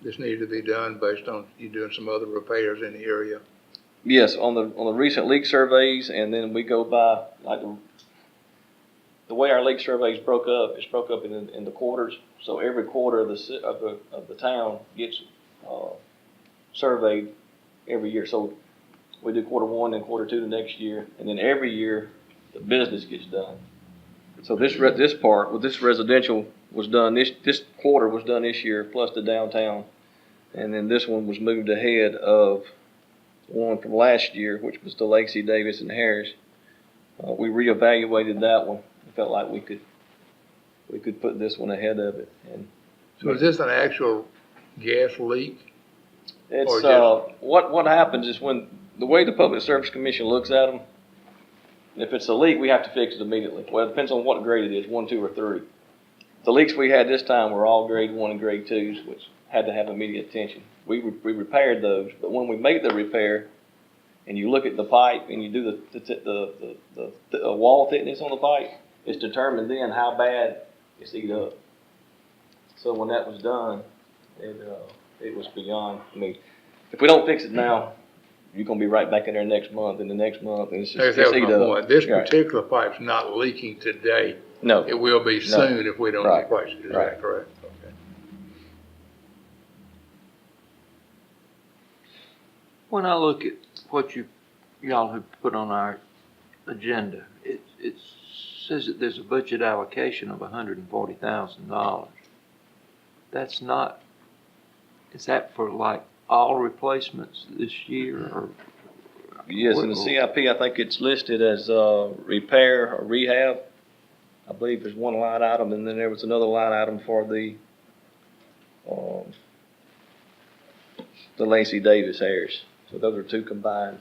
this needed to be done based on you doing some other repairs in the area. Yes, on the recent leak surveys, and then we go by like the way our leak surveys broke up. It's broke up in the quarters, so every quarter of the town gets surveyed every year. So we do quarter 1 and quarter 2 the next year, and then every year the business gets done. So this part with this residential was done this quarter was done this year, plus the downtown, and then this one was moved ahead of one from last year, which was the Lacey, Davis, and Harris. We reevaluated that one. We felt like we could put this one ahead of it. And so is this an actual gas leak? It's what happens is when the way the Public Service Commission looks at them, if it's a leak, we have to fix it immediately. Well, it depends on what grade it is, 1, 2, or 3. The leaks we had this time were all grade 1 and grade 2s, which had to have immediate attention. We repaired those, but when we make the repair, and you look at the pipe and you do the wall thickness on the pipe, it's determined then how bad it's eat up. So when that was done, it was beyond. I mean, if we don't fix it now, you're gonna be right back in there next month and the next month, and it's eat up. This particular pipe's not leaking today. No, it will be soon if we don't replace it. Is that correct? Okay. When I look at what y'all have put on our agenda, it says that there's a budget allocation of $140,000. That's not. Is that for like all replacements this year, or? Yes, in the CIP, I think it's listed as repair or rehab. I believe there's one line item, and then there was another line item for the Lacey, Davis, Harris. So those are two combined.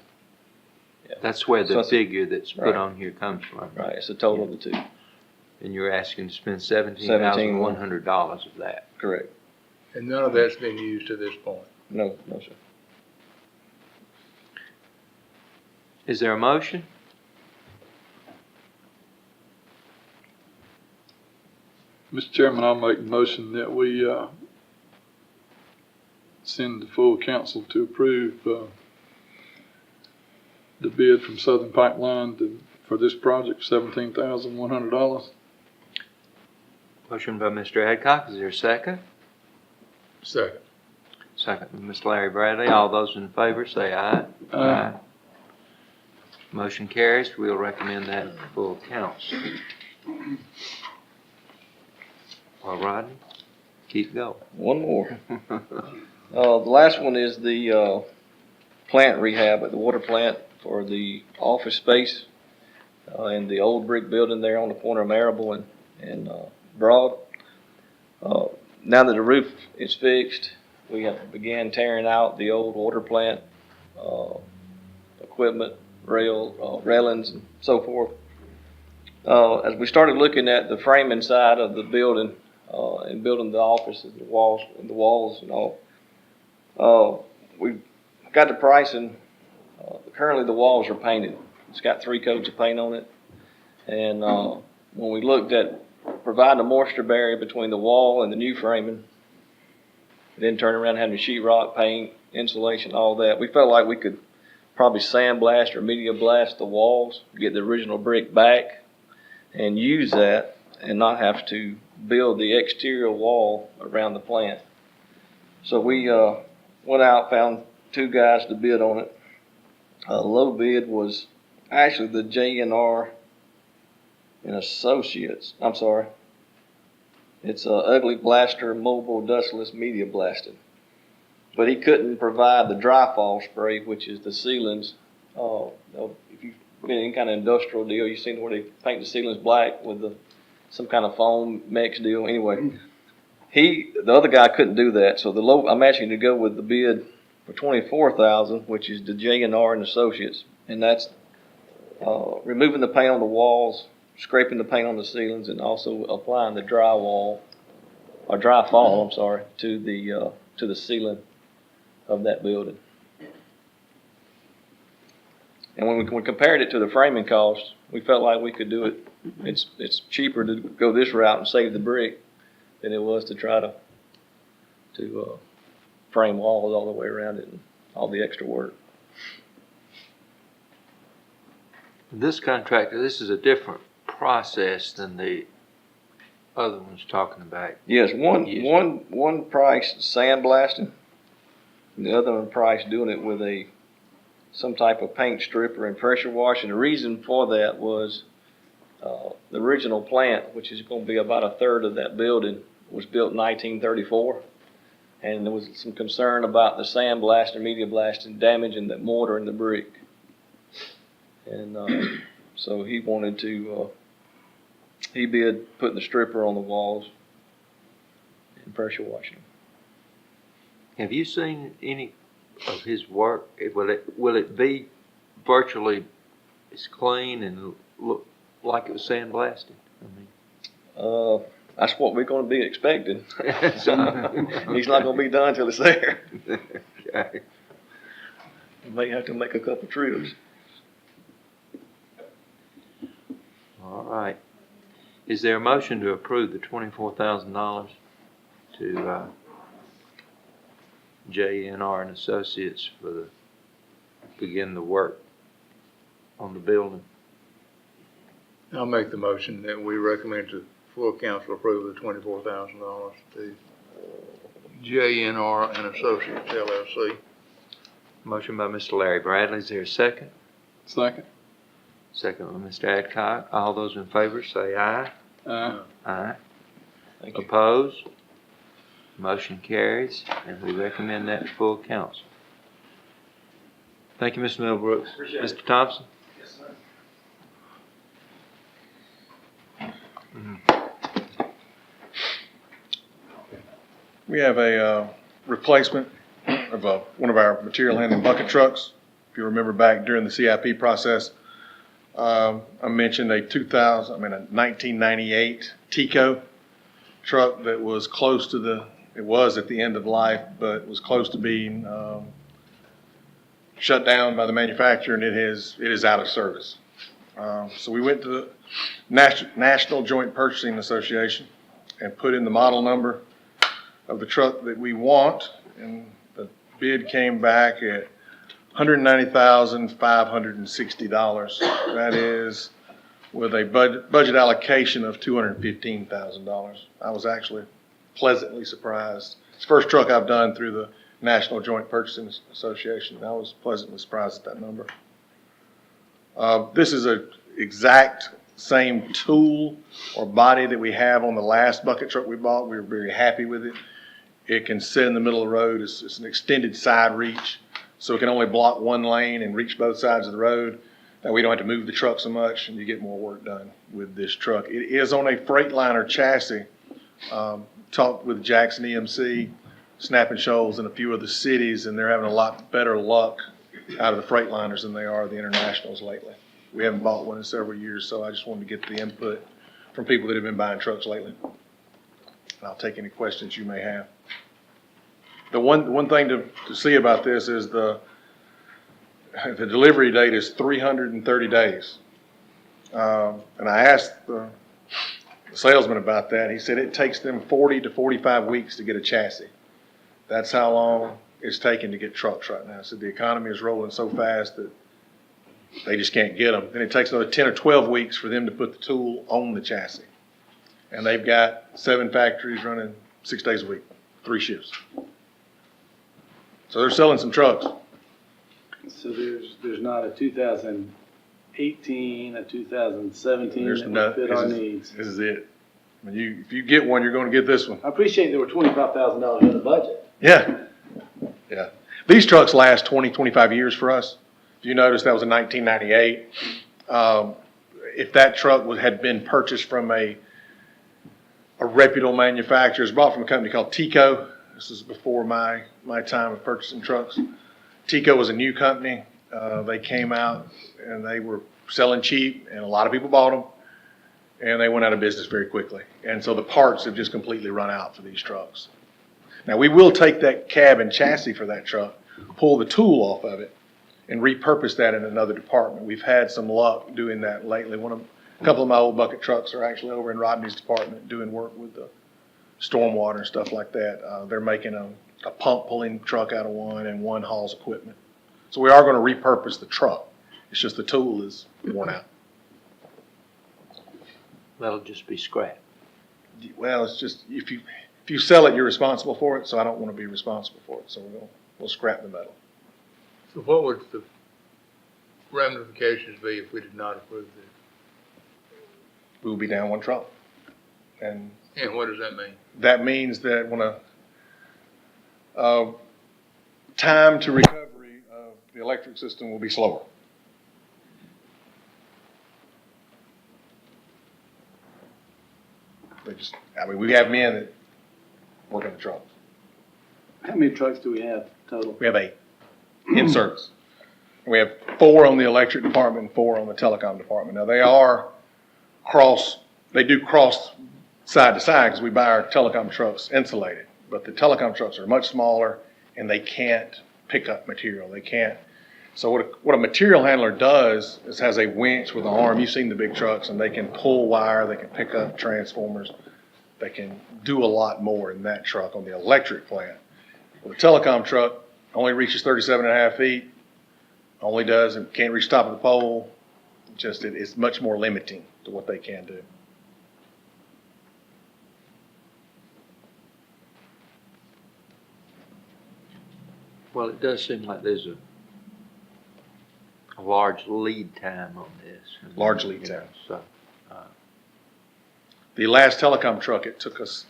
Yeah. That's where the figure that's put on here comes from. Right, it's a total of the two. And you're asking to spend $17,100 of that. Correct. And none of that's been used to this point? No, sir. Is there a motion? Mr. Chairman, I'll make a motion that we send the full council to approve the bid from Southern Pipeline for this project, $17,100. Motion by Mr. Adcock. Is there a second? Second. Second by Mr. Larry Bradley. All those in favor say aye. Aye. Motion carries. We'll recommend that for full council. All righty, keep going. One more. The last one is the, plant rehab at the water plant for the office space, in the old brick building there on the corner of Marable and Broad. Now that the roof is fixed, we have began tearing out the old water plant, equipment, railings and so forth. As we started looking at the framing side of the building, and building the offices, the walls and all, we got the pricing. Currently the walls are painted. It's got 3 coats of paint on it. And, when we looked at providing a moisture barrier between the wall and the new framing, then turn around and having sheetrock, paint, insulation, all that, we felt like we could probably sandblast or media blast the walls, get the original brick back, and use that and not have to build the exterior wall around the plant. So we went out, found 2 guys to bid on it. Low bid was actually the J&R and Associates. I'm sorry. It's Ugly Blaster Mobile Dustless Media Blasting. But he couldn't provide the dry fall spray, which is the ceilings. If you've been in any kind of industrial deal, you've seen where they paint the ceilings black with some kind of foam mix deal. Anyway, the other guy couldn't do that. So I'm asking you to go with the bid for $24,000, which is the J&R and Associates, and that's removing the paint on the walls, scraping the paint on the ceilings, and also applying the dry fall, to the ceiling of that building. And when we compared it to the framing cost, we felt like we could do it. It's cheaper to go this route and save the brick than it was to try to frame walls all the way around it and all the extra work. This contractor, this is a different process than the other ones talking about. Yes, one price sandblasting, and the other one price doing it with some type of paint stripper and pressure washing. The reason for that was the original plant, which is going to be about a third of that building, was built in 1934. And there was some concern about the sandblasting, media blasting, damaging the mortar and the brick. And so he wanted to, he bid putting the stripper on the walls and pressure washing them. Have you seen any of his work? Will it be virtually as clean and look like it was sandblasted? That's what we're going to be expecting. He's not going to be done till it's there. Okay. We may have to make a couple trips. All right. Is there a motion to approve the $24,000 to J&R and Associates begin the work on the building? I'll make the motion that we recommend to full council approve the $24,000 to J&R and Associates LLC. Motion by Mr. Larry Bradley. Is there a second? Second. Second by Mr. Adcock. All those in favor say aye. Aye. Aye. Thank you. Opposed? Motion carries, and we recommend that to full council. Thank you, Mr. Middlebrooks. Mr. Thompson? Yes, sir. We have a replacement of one of our material handling bucket trucks. If you remember back during the CIP process, I mentioned a 1998 Tico truck that was it was at the end of life, but was close to being shut down by the manufacturer, and it is out of service. So we went to the National Joint Purchasing Association and put in the model number of the truck that we want, and the bid came back at $190,560. That is with a budget allocation of $215,000. I was actually pleasantly surprised. It's the first truck I've done through the National Joint Purchasing Association. I was pleasantly surprised at that number. This is a exact same tool or body that we have on the last bucket truck we bought. We were very happy with it. It can sit in the middle of the road. It's an extended side reach, so it can only block one lane and reach both sides of the road. That we don't have to move the truck so much, and you get more work done with this truck. It is on a Freightliner chassis. Talked with Jackson EMC, Snapping Shoals, and a few other cities, and they're having a lot better luck out of the Freightliners than they are the Internationals lately. We haven't bought one in several years, so I just wanted to get the input from people that have been buying trucks lately. And I'll take any questions you may have. The one thing to see about this is the delivery date is 330 days. And I asked the salesman about that. He said it takes them 40 to 45 weeks to get a chassis. That's how long it's taking to get trucks right now. So the economy is rolling so fast that they just can't get them. Then it takes another 10 or 12 weeks for them to put the tool on the chassis. And they've got 7 factories running 6 days a week, 3 shifts. So they're selling some trucks. So there's not a 2018, a 2017 There's that no, would fit our needs. this is it. When if you get one, you're going to get this one. I appreciate there were $25,000 in the budget. Yeah. Yeah. These trucks last 20, 25 years for us. If you notice, that was in 1998. If that truck had been purchased from a reputable manufacturer, it's bought from a company called Tico. This is before my time of purchasing trucks. Tico was a new company. They came out and they were selling cheap, and a lot of people bought them, and they went out of business very quickly. And so the parts have just completely run out for these trucks. Now, we will take that cab and chassis for that truck, pull the tool off of it, and repurpose that in another department. We've had some luck doing that lately. A couple of my old bucket trucks are actually over in Rodney's department doing work with the stormwater and stuff like that. They're making a pump pulling truck out of one, and one hauls equipment. So we are going to repurpose the truck. It's just the tool is worn out. That'll just be scrap. Well, it's just, if you sell it, you're responsible for it, so I don't want to be responsible for it, so we'll scrap the metal. So what would the ramifications be if we did not approve this? We will be down one truck. And what does that mean? that means that when time to recovery of the electric system will be slower. We have men that work on the trucks. How many trucks do we have total? We have 8 in service. We have 4 on the electric department and 4 on the telecom department. Now they do cross side to side because we buy our telecom trucks insulated, but the telecom trucks are much smaller and they can't pick up material. They can't. So what a material handler does is has a winch with an arm. You've seen the big trucks, and they can pull wire, they can pick up transformers, they can do a lot more in that truck on the electric plant. Well, the telecom truck only reaches 37.5 feet, only does and can't reach the top of the pole. It's much more limiting to what they can do. Well, it does seem like there's a large lead time on this. Large lead time. So, the last telecom truck, it took us,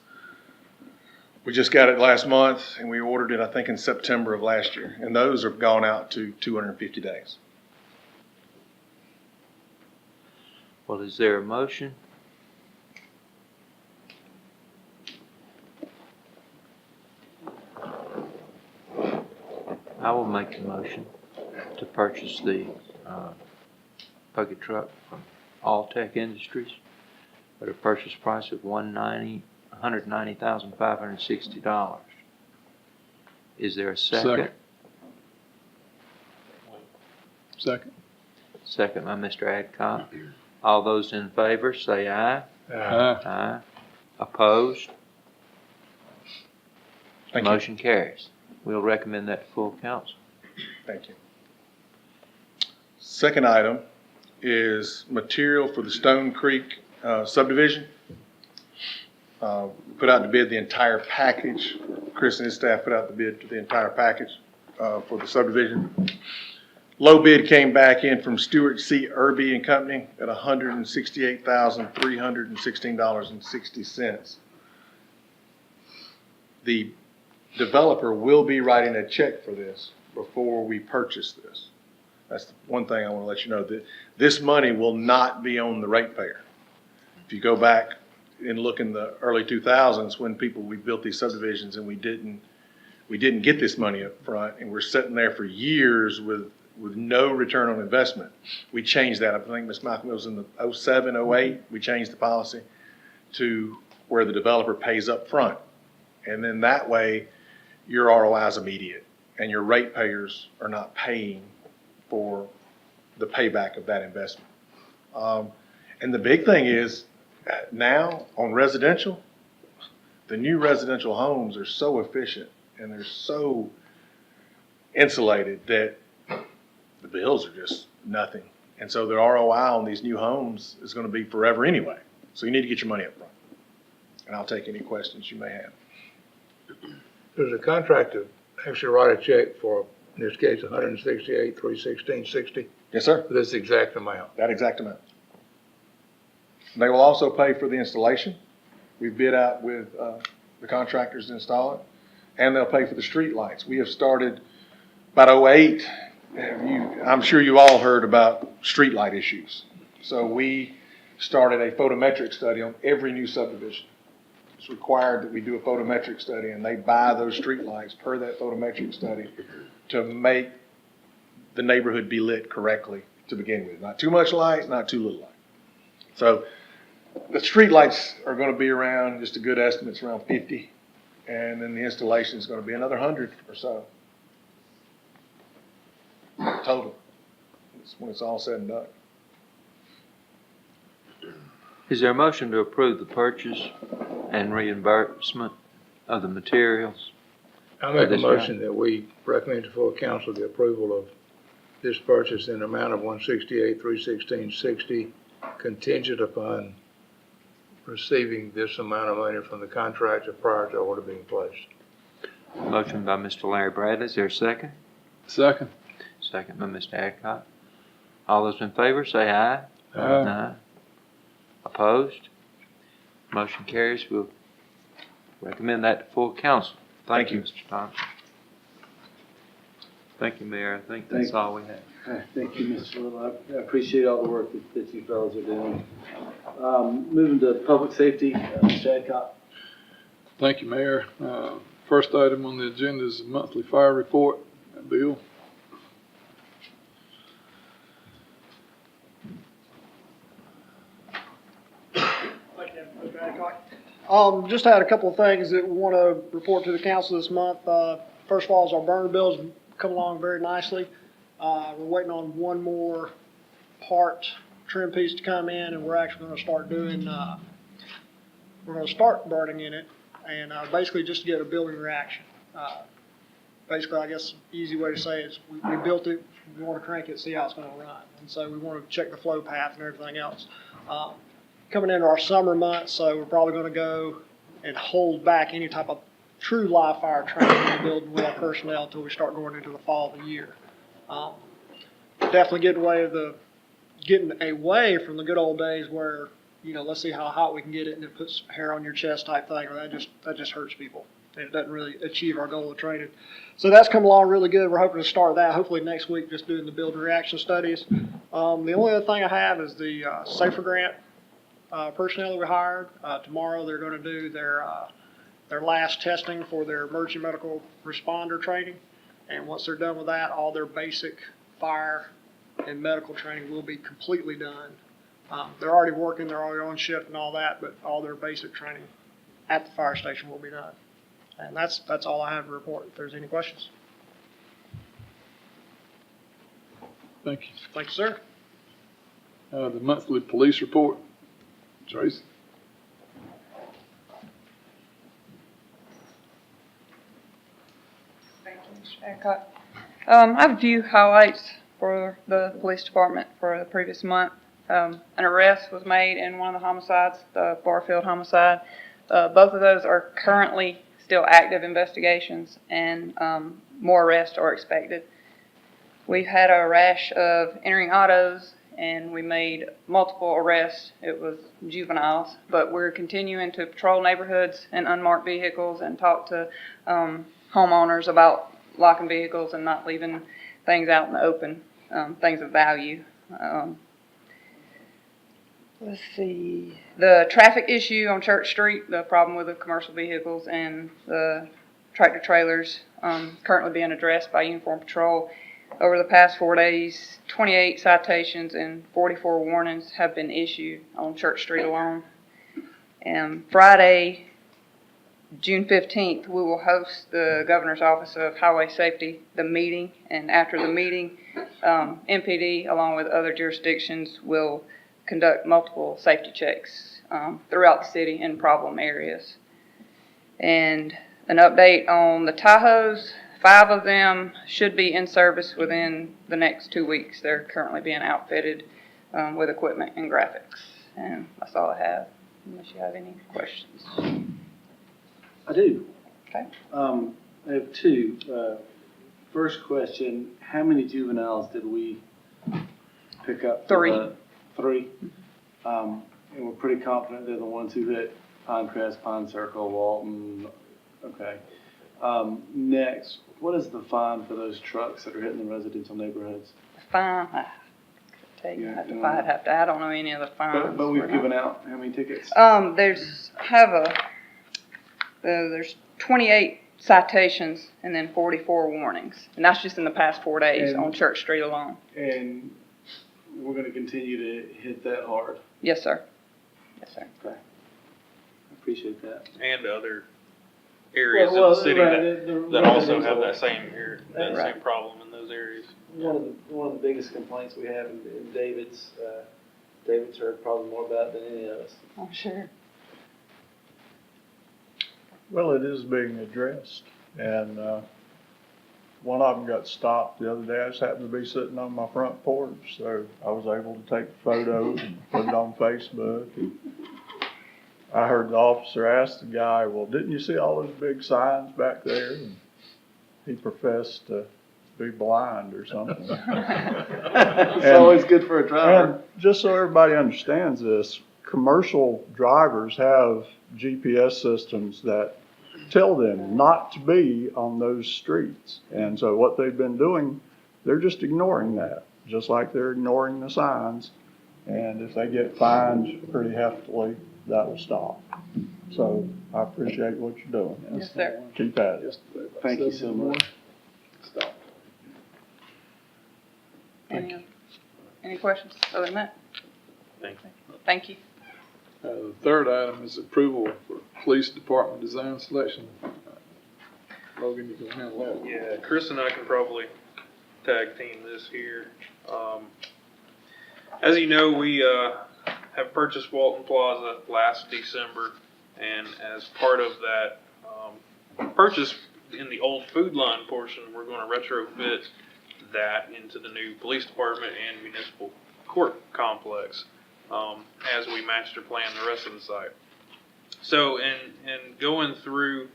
we just got it last month, and we ordered it, I think, in September of last year. And those have gone out to 250 days. well, is there a motion? I will make the motion to purchase the bucket truck from Alltech Industries at a purchase price of $190,560. Is there a second? Second. Second by Mr. Adcock. All those in favor say aye. Aye. Opposed? Thank you. Motion carries. We'll recommend that to full council. Thank you. Second item is material for the Stone Creek subdivision. Put out the bid the entire package. Chris and his staff put out the bid for the entire package for the subdivision. Low bid came back in from Stewart C. Irby and Company at $168,316.60. The developer will be writing a check for this before we purchase this. That's the one thing I want to let you know, that this money will not be on the ratepayer. If you go back and look in the early 2000s when we built these subdivisions and we didn't get this money up front, and we're sitting there for years with no return on investment. We changed that. I think Ms. Malcolm, it was in the 07, 08, we changed the policy to where the developer pays up front. And then that way, your ROI is immediate, and your ratepayers are not paying for the payback of that investment. And the big thing is, now on residential, the new residential homes are so efficient and they're so insulated that the bills are just nothing. And so the ROI on these new homes is going to be forever anyway. So you need to get your money up front. And I'll take any questions you may have. Does the contractor actually write a check for, in this case, $168,316.60? Yes, sir. For this exact amount? That exact amount. And they will also pay for the installation. We bid out with the contractors to install it, and they'll pay for the street lights. We have started about 08. I'm sure you all heard about street light issues. So we started a photometric study on every new subdivision. It's required that we do a photometric study, and they buy those street lights per that photometric study to make the neighborhood be lit correctly to begin with. Not too much light, not too little light. So the street lights are going to be around, just a good estimate, it's around 50. And then the installation is going to be another 100 or so. Total. When it's all said and done. Is there a motion to approve the purchase and reimbursement of the materials? I make a motion that we recommend to full council the approval of this purchase in the amount of $168,316.60, contingent upon receiving this amount of money from the contractor prior to order being placed. Motion by Mr. Larry Bradley. Is there a second? Second. Second by Mr. Adcock. All those in favor say aye. Aye. Opposed? Motion carries. We'll recommend that to full council. Thank you, Mr. Thompson. Thank you, Mayor. I think that's all we have. Thank you, Mr. Little. I appreciate all the work that you fellows are doing. Moving to public safety, Mr. Adcock. Thank you, Mayor. First item on the agenda is the monthly fire report. Bill? Just had a couple of things that we want to report to the council this month. First of all, is our burner bills come along very nicely. We're waiting on one more part trim piece to come in, and we're actually going to start doing, we're going to start burning in it, and basically just to get a building reaction. Basically, I guess the easy way to say it is we built it, we want to crank it, see how it's going to run. And so we want to check the flow path and everything else. Coming into our summer months, so we're probably going to go and hold back any type of true live fire training in the building with our personnel until we start going into the fall of the year. Definitely getting away from the good old days where, you know, let's see how hot we can get it and it puts hair on your chest type thing, or that just hurts people. It doesn't really achieve our goal of training. So that's come along really good. We're hoping to start that hopefully next week, just doing the build reaction studies. The only other thing I have is the SAFER grant. Personnel that we hired, tomorrow they're going to do their last testing for their emergency medical responder training. And once they're done with that, all their basic fire and medical training will be completely done. They're already working, they're already on shift and all that, but all their basic training at the fire station will be done. And that's all I have to report. If there's any questions. Thank you. Thank you, sir. The monthly police report. Tracy? Thank you, Mr. Adcock. I have a few highlights for the police department for the previous month. An arrest was made in one of the homicides, the Barfield homicide. Both of those are currently still active investigations, and more arrests are expected. We've had a rash of entering autos, and we made multiple arrests. It was juveniles, but we're continuing to patrol neighborhoods and unmarked vehicles and talk to homeowners about locking vehicles and not leaving things out in the open, things of value. Let's see, the traffic issue on Church Street, the problem with the commercial vehicles and the tractor trailers, currently being addressed by Uniform Patrol. Over the past 4 days, 28 citations and 44 warnings have been issued on Church Street alone. And Friday, June 15th, we will host the Governor's Office of Highway Safety, the meeting, and after the meeting, MPD, along with other jurisdictions, will conduct multiple safety checks throughout the city in problem areas. And an update on the Tahoes, 5 of them should be in service within the next 2 weeks. They're currently being outfitted with equipment and graphics. And that's all I have, unless you have any questions. I do. Okay. I have two. First question, how many juveniles did we pick up? 3. 3. And we're pretty confident they're the ones who hit Pinecrest, Pine Circle, Walton. Okay. Next, what is the fine for those trucks that are hitting the residential neighborhoods? Fine. I could tell you, I don't know any of the fines. But we've given out how many tickets? There's 28 citations and then 44 warnings, and that's just in the past 4 days on Church Street alone. And we're going to continue to hit that hard. Yes, sir. Yes, sir. Okay. I appreciate that. And other areas of the city that also have that same same problem in those areas. One of the biggest complaints we have in David's heard probably more about it than any of us. I'm sure. Well, it is being addressed, and one of them got stopped the other day. I just happened to be sitting on my front porch, so I was able to take photos and put it on Facebook. And I heard the officer ask the guy, well, didn't you see all those big signs back there? And he professed to be blind or something. It's always good for a driver. And just so everybody understands this, commercial drivers have GPS systems that tell them not to be on those streets. And so what they've been doing, they're just ignoring that, just like they're ignoring the signs. And if they get fined pretty heftily, that will stop. So I appreciate what you're doing. Yes, sir. Keep at it. Thank you so much. Stop. Any questions other than that? Thank you. Thank you. The third item is approval for police department design selection. Logan, you can handle that. Yeah, Chris and I can probably tag team this here. As you know, we have purchased Walton Plaza last December, and as part of that purchase in the old food line portion, we're going to retrofit that into the new police department and municipal court complex as we master plan the rest of the site. So in going through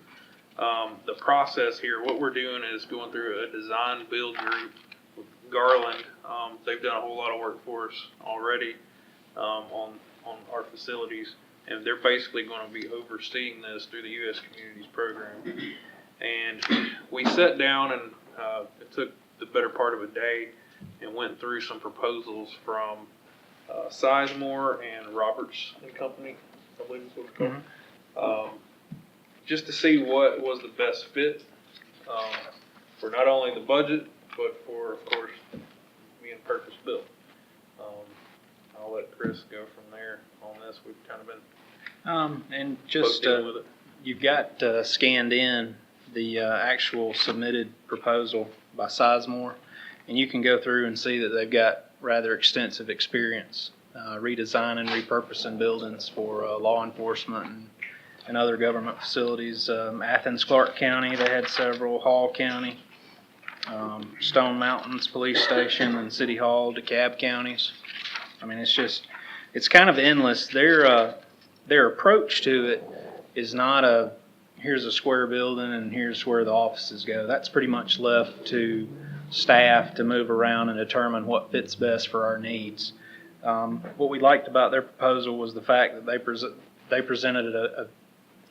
the process here, what we're doing is going through a design build group with Garland. They've done a whole lot of work for us already on our facilities, and they're basically going to be overseeing this through the U.S. Communities program. And we sat down and it took the better part of a day and went through some proposals from Sizemore and Roberts and Company, I believe is what it's called, just to see what was the best fit for not only the budget, but for, of course, being purpose-built. I'll let Chris go from there on this. We've kind of been and just with it. you've got scanned in the actual submitted proposal by Sizemore, and you can go through and see that they've got rather extensive experience redesigning, repurposing buildings for law enforcement and other government facilities. Athens, Clark County, they had several. Hall County, Stone Mountains Police Station, and City Hall, DeKalb counties. I mean, it's kind of endless. Their approach to it is not here's a square building and here's where the offices go. That's pretty much left to staff to move around and determine what fits best for our needs. What we liked about their proposal was the fact that they presented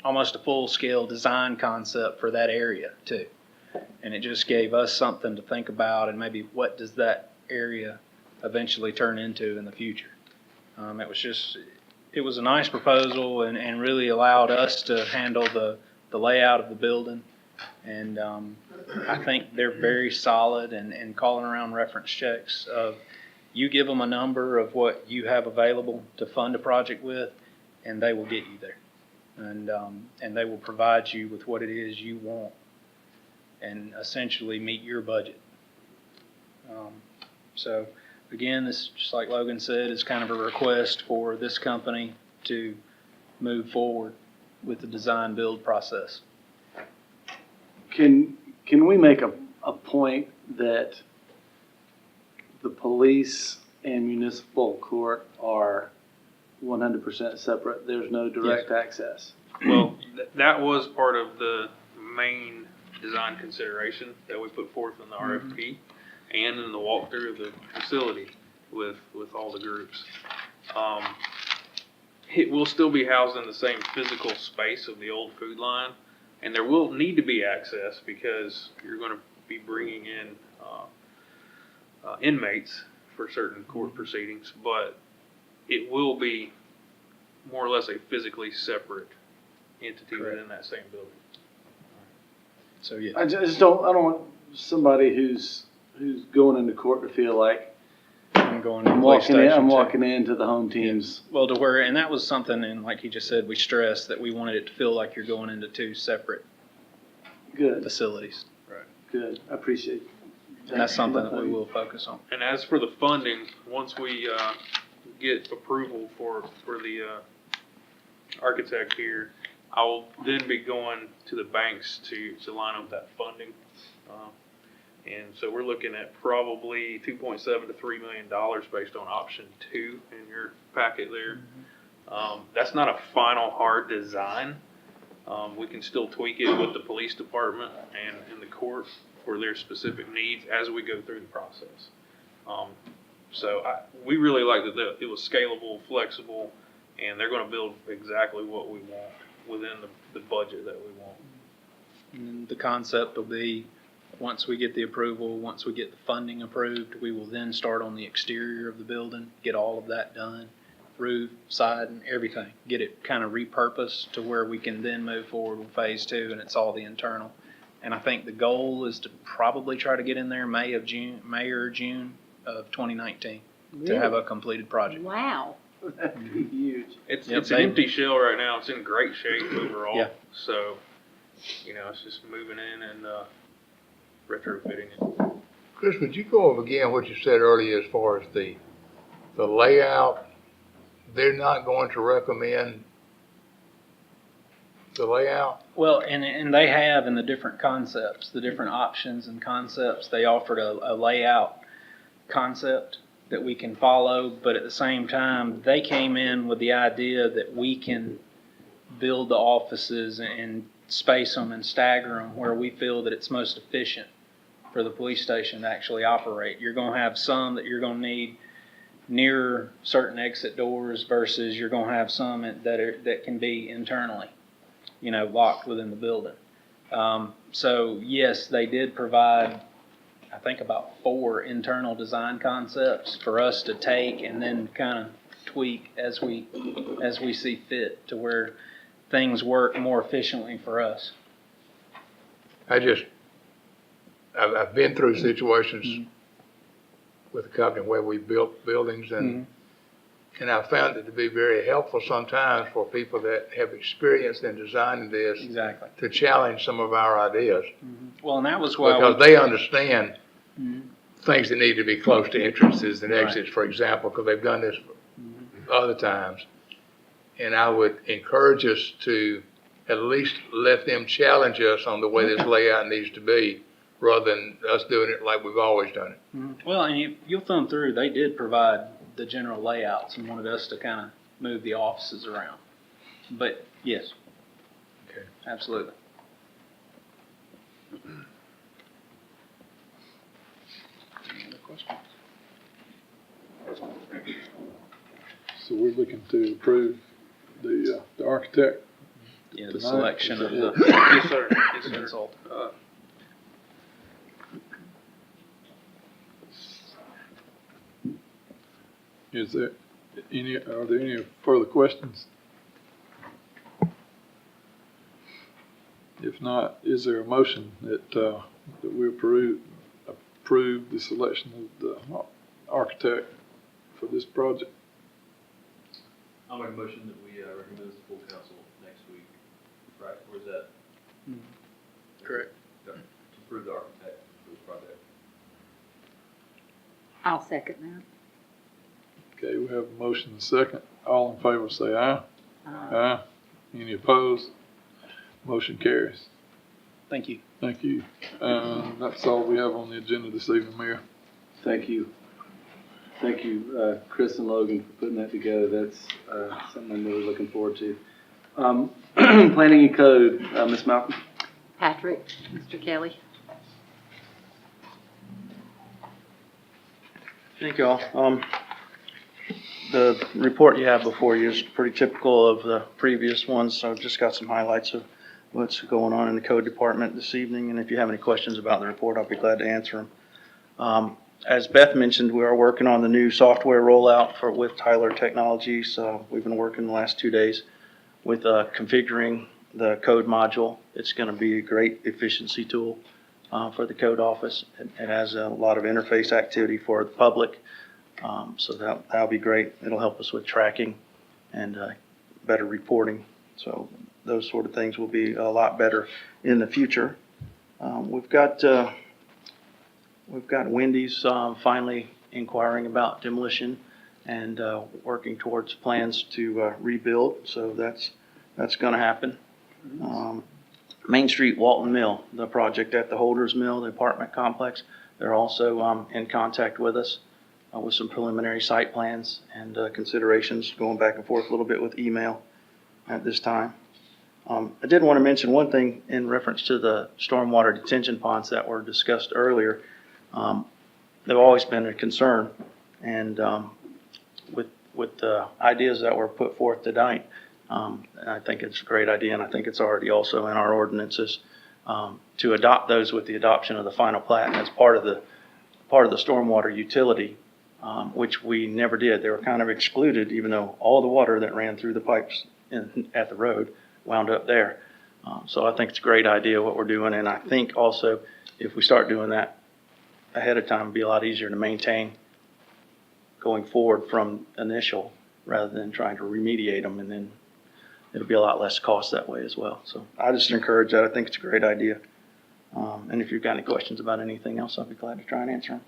almost a full-scale design concept for that area too. And it just gave us something to think about, and maybe what does that area eventually turn into in the future. It was a nice proposal and really allowed us to handle the layout of the building. And I think they're very solid and calling around reference checks of you give them a number of what you have available to fund a project with, and they will get you there. And they will provide you with what it is you want and essentially meet your budget. So again, this, just like Logan said, is kind of a request for this company to move forward with the design build process. Can we make a point that the police and municipal court are 100% separate? There's no direct access? Well, that was part of the main design consideration that we put forth in the RFP and in the walkthrough of the facility with all the groups. It will still be housed in the same physical space of the old food line, and there will need to be access because you're going to be bringing in inmates for certain court proceedings, but it will be more or less a physically separate entity within that same building. So yeah, I don't want somebody who's going into court to feel like I'm walking into the home team's. Well, to where, and that was something, and like he just said, we stressed that we wanted it to feel like you're going into two separate facilities. Right. Good. I appreciate that. And that's something that we will focus on. And as for the funding, once we get approval for the architect here, I will then be going to the banks to line up that funding. And so we're looking at probably $2.7 to $3 million based on option 2 in your packet there. That's not a final hard design. We can still tweak it with the police department and in the court for their specific needs as we go through the process. So we really like that it was scalable, flexible, and they're going to build exactly what we want within the budget that we want. And the concept will be, once we get the approval, once we get the funding approved, we will then start on the exterior of the building, get all of that done, roof, side, and everything. Get it kind of repurposed to where we can then move forward with phase 2, and it's all the internal. And I think the goal is to probably try to get in there May or June of 2019 to have a completed project. Wow. That'd be huge. It's an empty shell right now. It's in great shape overall. Yeah. So, it's just moving in and retrofitting it. Chris, would you go over again what you said earlier as far as the layout? They're not going to recommend the layout? Well, and they have in the different concepts, the different options and concepts, they offered a layout concept that we can follow, but at the same time, they came in with the idea that we can build the offices and space them and stagger them where we feel that it's most efficient for the police station to actually operate. You're going to have some that you're going to need near certain exit doors versus you're going to have some that can be internally, locked within the building. So yes, they did provide, I think, about 4 internal design concepts for us to take and then kind of tweak as we see fit to where things work more efficiently for us. I've been through situations with a company where we built buildings and I found it to be very helpful sometimes for people that have experience in designing this to challenge some of our ideas. Well, and that was why because they understand things that need to be close to entrances and exits, for example, because they've done this other times. And I would encourage us to at least let them challenge us on the way this layout needs to be, rather than us doing it like we've always done it. Well, and you'll thumb through, they did provide the general layouts and wanted us to kind of move the offices around. But yes. Okay. Absolutely. So we're looking to approve the architect. Yeah, the Tonight, selection is of that the it? Yes, sir. Yes, sir. consultant. Is there are there any further questions? If not, is there a motion that we approve the selection of the architect for this project? I'll make a motion that we recommend this to full council next week, right? Or is that? Correct. To approve the architect for this project. I'll second that. Okay, we have a motion and a second. All in favor say aye. Uh, Aye. Any opposed? Motion carries. Thank you. Thank you. That's all we have on the agenda this evening, Mayor. Thank you. Thank you, Chris and Logan, for putting that together. That's something I'm really looking forward to. Planning and Code, Ms. Malcolm. Patrick, Mr. Kelly. Thank you all. The report you have before you is pretty typical of the previous ones, so I've just got some highlights of what's going on in the code department this evening, and if you have any questions about the report, I'll be glad to answer them. As Beth mentioned, we are working on the new software rollout with Tyler Technologies. We've been working the last 2 days with configuring the code module. It's going to be a great efficiency tool for the code office. It has a lot of interface activity for the public, so that'll be great. It'll help us with tracking and better reporting. So those sort of things will be a lot better in the future. We've got Wendy's finally inquiring about demolition and working towards plans to rebuild. So that's going to happen. Main Street Walton Mill, the project at the Holders Mill, the apartment complex, they're also in contact with us with some preliminary site plans and considerations, going back and forth a little bit with email at this time. I did want to mention one thing in reference to the stormwater detention ponds that were discussed earlier. They've always been a concern, and with the ideas that were put forth tonight, I think it's a great idea, and I think it's already also in our ordinances to adopt those with the adoption of the final plat, and as part of the stormwater utility, which we never did. They were kind of excluded, even though all the water that ran through the pipes at the road wound up there. So I think it's a great idea what we're doing, and I think also if we start doing that ahead of time, it'll be a lot easier to maintain going forward from initial rather than trying to remediate them, and then it'll be a lot less cost that way as well. So I just encourage that. I think it's a great idea. And if you've got any questions about anything else, I'll be glad to try and answer them.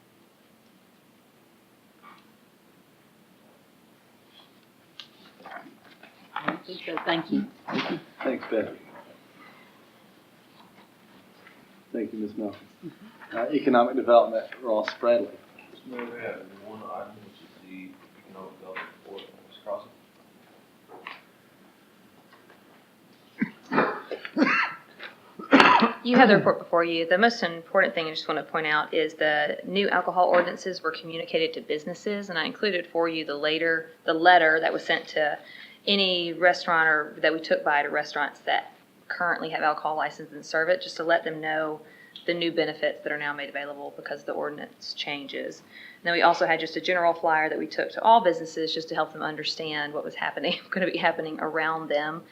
I don't think so. Thank you. Thanks, Beth. Thank you, Ms. Malcolm. Economic Development, Ross Bradley. Mr. Mayor, we have one item, which is the economic development report on this crossing. You have the report before you. The most important thing I just want to point out is the new alcohol ordinances were communicated to businesses, and I included for you the letter that was sent to any restaurant or that we took by to restaurants that currently have alcohol license and serve it, just to let them know the new benefits that are now made available because of the ordinance changes. And then we also had just a general flyer that we took to all businesses just to help them understand what was happening, going to be happening around them.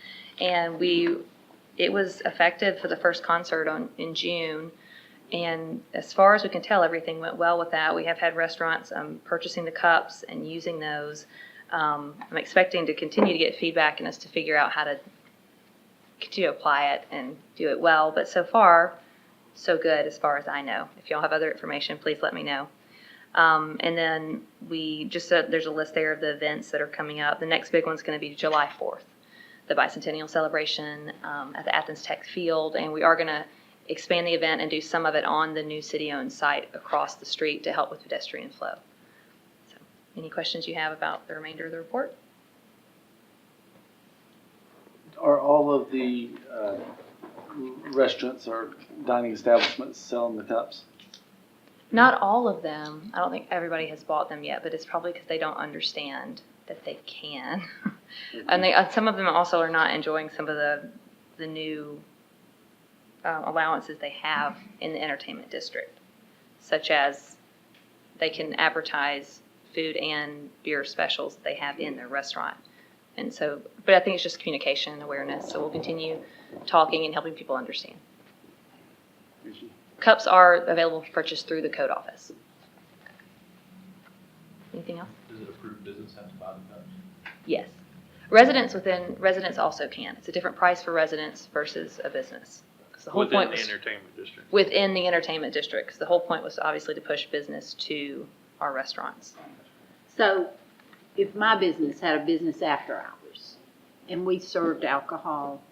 And it was effective for the first concert in June. And as far as we can tell, everything went well with that. We have had restaurants purchasing the cups and using those. I'm expecting to continue to get feedback and us to figure out how to continue to apply it and do it well. But so far, so good as far as I know. If y'all have other information, please let me know. And then we just said there's a list there of the events that are coming up. The next big one's going to be July 4th. The bicentennial celebration at the Athens Tech Field, and we are going to expand the event and do some of it on the new city-owned site across the street to help with pedestrian flow. So, any questions you have about the remainder of the report? Are all of the restaurants or dining establishments selling the cups? Not all of them. I don't think everybody has bought them yet, but it's probably because they don't understand that they can. And some of them also are not enjoying some of the new allowances they have in the entertainment district, such as they can advertise food and beer specials that they have in their restaurant. And so, but I think it's just communication and awareness. So we'll continue talking and helping people understand. Cups are available for purchase through the code office. Anything else? Does it approved business have to buy the cups? Yes. Residents also can. It's a different price for residents versus a business. 'Cause the whole Within point the was entertainment district. within the entertainment district. 'Cause the whole point was obviously to push business to our restaurants. So if my business had a business after hours and we served alcohol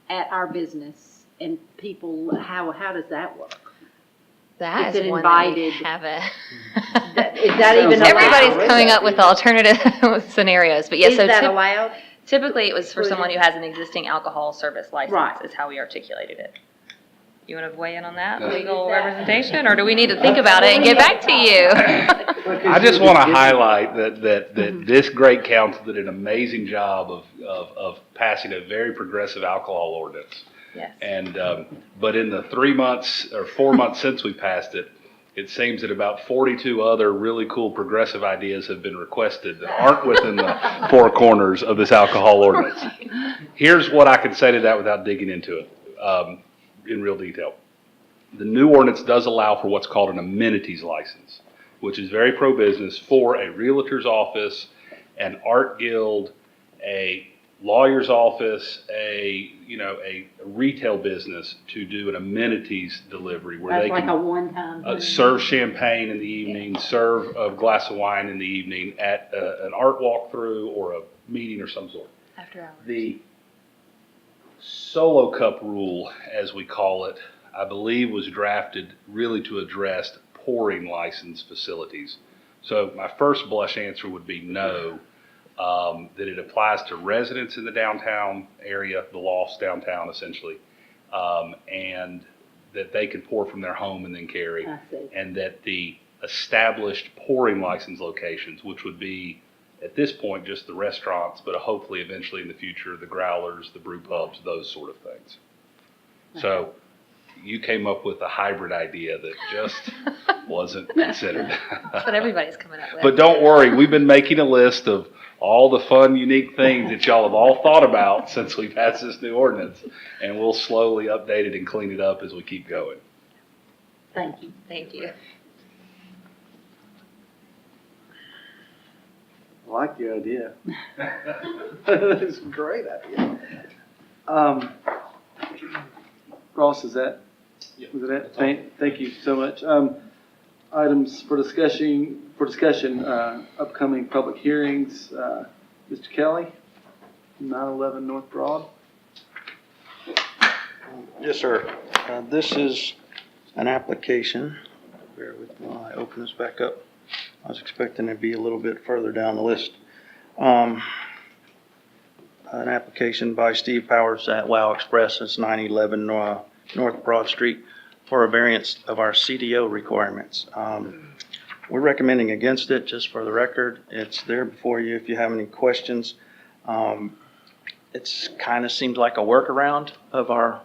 at our business and people, how does that work? That Is is it one that we invited? haven't. Is that even allowed? Everybody's coming up with alternative scenarios, but yes. Is So that allowed? typically it was for Would someone it? who has an existing alcohol service license. Right. Is how we articulated it. You want to weigh in on that No. legal representation, or do we need to think about it and get back to you? I just want to highlight that this great council did an amazing job of passing a very progressive alcohol ordinance. Yes. And, but in the 3 months or 4 months since we passed it, it seems that about 42 other really cool progressive ideas have been requested that aren't within the four corners of this alcohol ordinance. Here's what I can say to that without digging into it in real detail. The new ordinance does allow for what's called an amenities license, which is very pro-business for a realtor's office, an art guild, a lawyer's office, a retail business to do an amenities delivery where That's they like can a one-time thing. serve champagne in the evening, serve a glass of wine in the evening at an art walkthrough or a meeting or some sort. After hours. The solo cup rule, as we call it, I believe was drafted really to address pouring license facilities. So my first blush answer would be no. That it applies to residents in the downtown area, the lofts downtown essentially, and that they can pour from their home and then carry. I see. And that the established pouring license locations, which would be at this point just the restaurants, but hopefully eventually in the future the growlers, the brew pubs, those sort of things. So you came up with a hybrid idea that just wasn't considered. That's what everybody's coming up with. But don't worry, we've been making a list of all the fun, unique things that y'all have all thought about since we passed this new ordinance, and we'll slowly update it and clean it up as we keep going. Thank you. Thank you. I like the idea. It's a great idea. Ross, is that? Yeah, Was it it? Thank you so much. Items for discussion, upcoming public hearings. Mr. Kelly, 911 North Broad. Yes, sir. This is an application. Bear with me while I open this back up. I was expecting it to be a little bit further down the list. An application by Steve Powers at Wow Express. It's 911 North Broad Street for a variance of our CDO requirements. We're recommending against it, just for the record. It's there before you if you have any questions. It's kind of seems like a workaround of our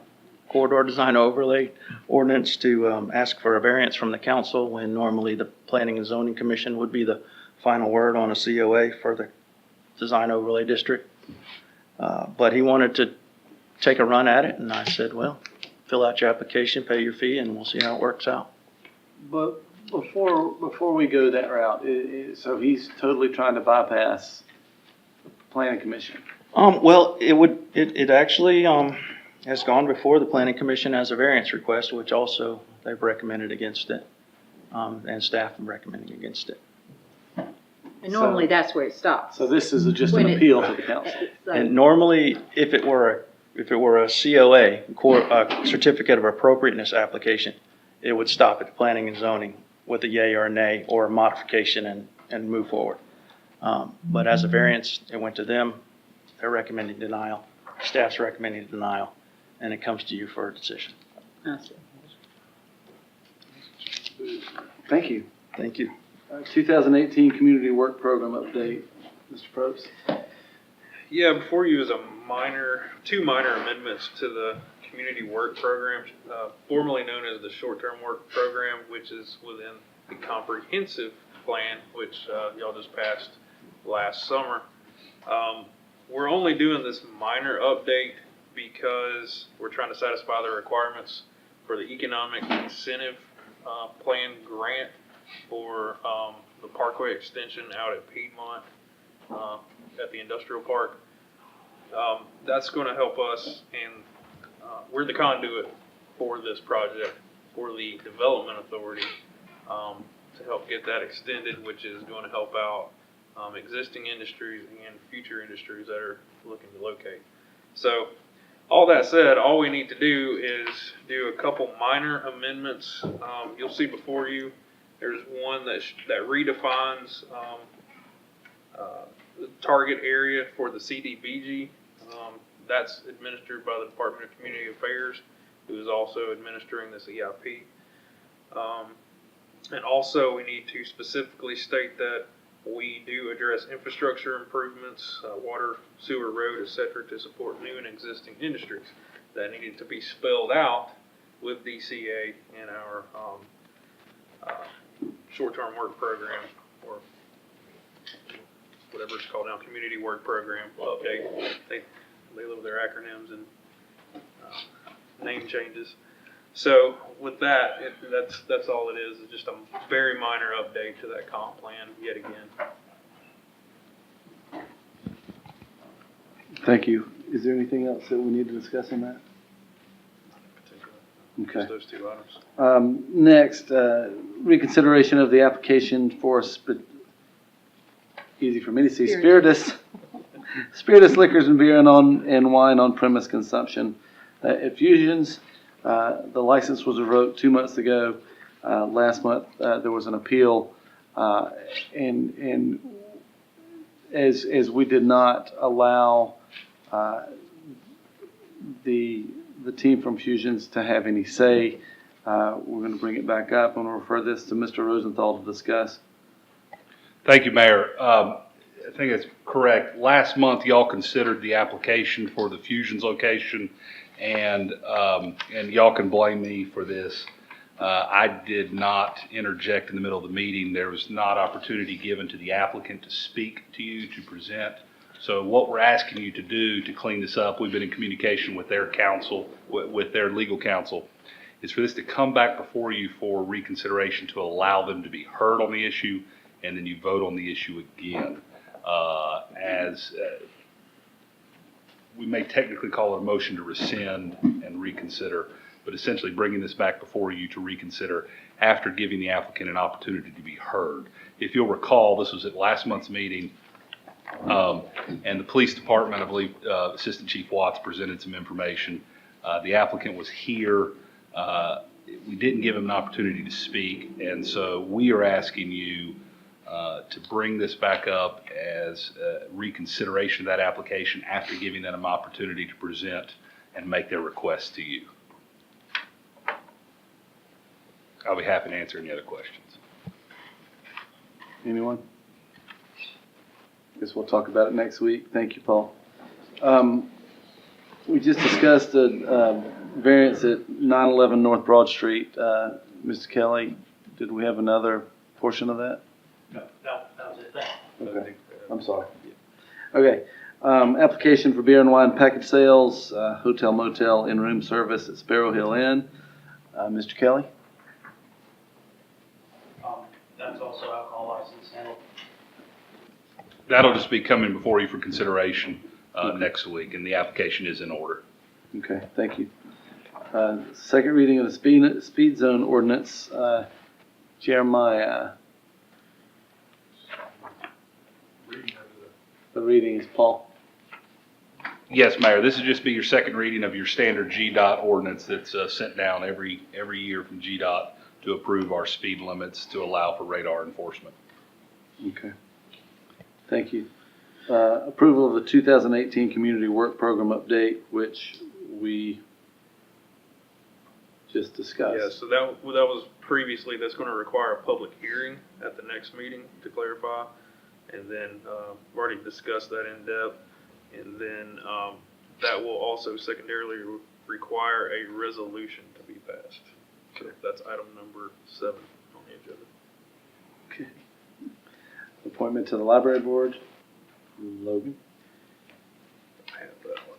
corridor design overlay ordinance to ask for a variance from the council when normally the Planning and Zoning Commission would be the final word on a COA for the design overlay district. But he wanted to take a run at it, and I said, well, fill out your application, pay your fee, and we'll see how it works out. But before we go that route, so he's totally trying to bypass the planning commission. Well, it actually has gone before the Planning Commission as a variance request, which also they've recommended against it, and staff are recommending against it. And normally that's where it stops. So this is just an appeal to the council. And normally, if it were a COA, a certificate of appropriateness application, it would stop at planning and zoning with a yay or a nay or a modification and move forward. But as a variance, it went to them. They're recommending denial. staff's recommending denial, and it comes to you for a decision. Thank you. Thank you. 2018 Community Work Program update, Mr. Probst. Yeah, before you is two minor amendments to the community work program, formerly known as the short-term work program, which is within the comprehensive plan, which y'all just passed last summer. We're only doing this minor update because we're trying to satisfy the requirements for the economic incentive plan grant for the Parkway extension out at Piedmont at the industrial park. That's going to help us, and we're the conduit for this project for the Development Authority to help get that extended, which is going to help out existing industries and future industries that are looking to locate. So all that said, all we need to do is do a couple minor amendments. You'll see before you, there's one that redefines the target area for the CDBG. That's administered by the Department of Community Affairs, who is also administering this EIP. And also we need to specifically state that we do address infrastructure improvements, water, sewer, road, etc., to support new and existing industries. That needed to be spelled out with DCA in our short-term work program, or whatever it's called now, community work program update. They love their acronyms and name changes. So with that, that's all it is. It's just a very minor update to that comp plan yet again. Thank you. Is there anything else that we need to discuss on that? Okay. Just those two items. Next, reconsideration of the application for easy for me to see, spiritus liquors and beer and wine on premise consumption at Fusions. The license was revoked 2 months ago. Last month there was an appeal, and as we did not allow the team from Fusions to have any say, we're going to bring it back up and we'll refer this to Mr. Rosenthal to discuss. Thank you, Mayor. I think it's correct. Last month, y'all considered the application for the Fusions location, and y'all can blame me for this. I did not interject in the middle of the meeting. There was not opportunity given to the applicant to speak to you, to present. So what we're asking you to do to clean this up, we've been in communication with their counsel, with their legal counsel, is for this to come back before you for reconsideration to allow them to be heard on the issue, and then you vote on the issue again. We may technically call it a motion to rescind and reconsider, but essentially bringing this back before you to reconsider after giving the applicant an opportunity to be heard. If you'll recall, this was at last month's meeting, and the police department, I believe Assistant Chief Watts presented some information. The applicant was here. We didn't give him an opportunity to speak, and so we are asking you to bring this back up as reconsideration of that application after giving them an opportunity to present and make their request to you. I'll be happy to answer any other questions. Anyone? Guess we'll talk about it next week. Thank you, Paul. We just discussed a variance at 911 North Broad Street. Mr. Kelly, did we have another portion of that? No, that was it. Thank you. Okay. I'm sorry. Okay. Application for beer and wine package sales, hotel motel in-room service at Sparrow Hill Inn. Mr. Kelly? That's also alcohol license handled. That'll just be coming before you for consideration next week, and the application is in order. Okay, thank you. Second reading of the speed zone ordinance, Jeremiah. The reading is Paul. Yes, Mayor, this would just be your second reading of your standard GDOT ordinance that's sent down every year from GDOT to approve our speed limits to allow for radar enforcement. Okay. Thank you. Approval of the 2018 Community Work Program update, which we just discussed. Yeah, so that was previously, that's gonna require a public hearing at the next meeting to clarify. And then, we've already discussed that in depth. And then, that will also secondarily require a resolution to be passed. So that's item number 7 on the agenda. Okay. Appointment to the library board, Logan. I have that one.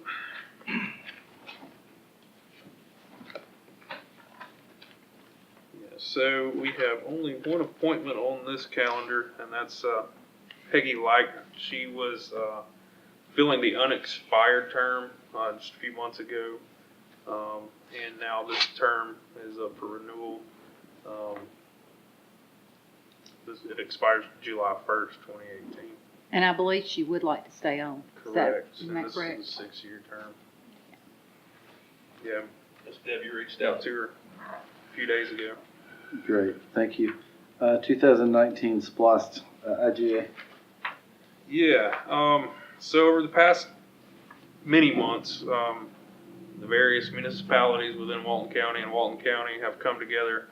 Yeah, so we have only one appointment on this calendar, and that's Peggy Light. She was filling the unexpired term just a few months ago, and now this term is up for renewal. It expires July 1st, 2018. And I believe she would like to stay on. Correct. Isn't And that this correct? is a 6-year term. Yeah, Miss Debbie reached out to her a few days ago. Great, thank you. 2019 SPLOST IGA. Yeah, so over the past many months, the various municipalities within Walton County and Walton County have come together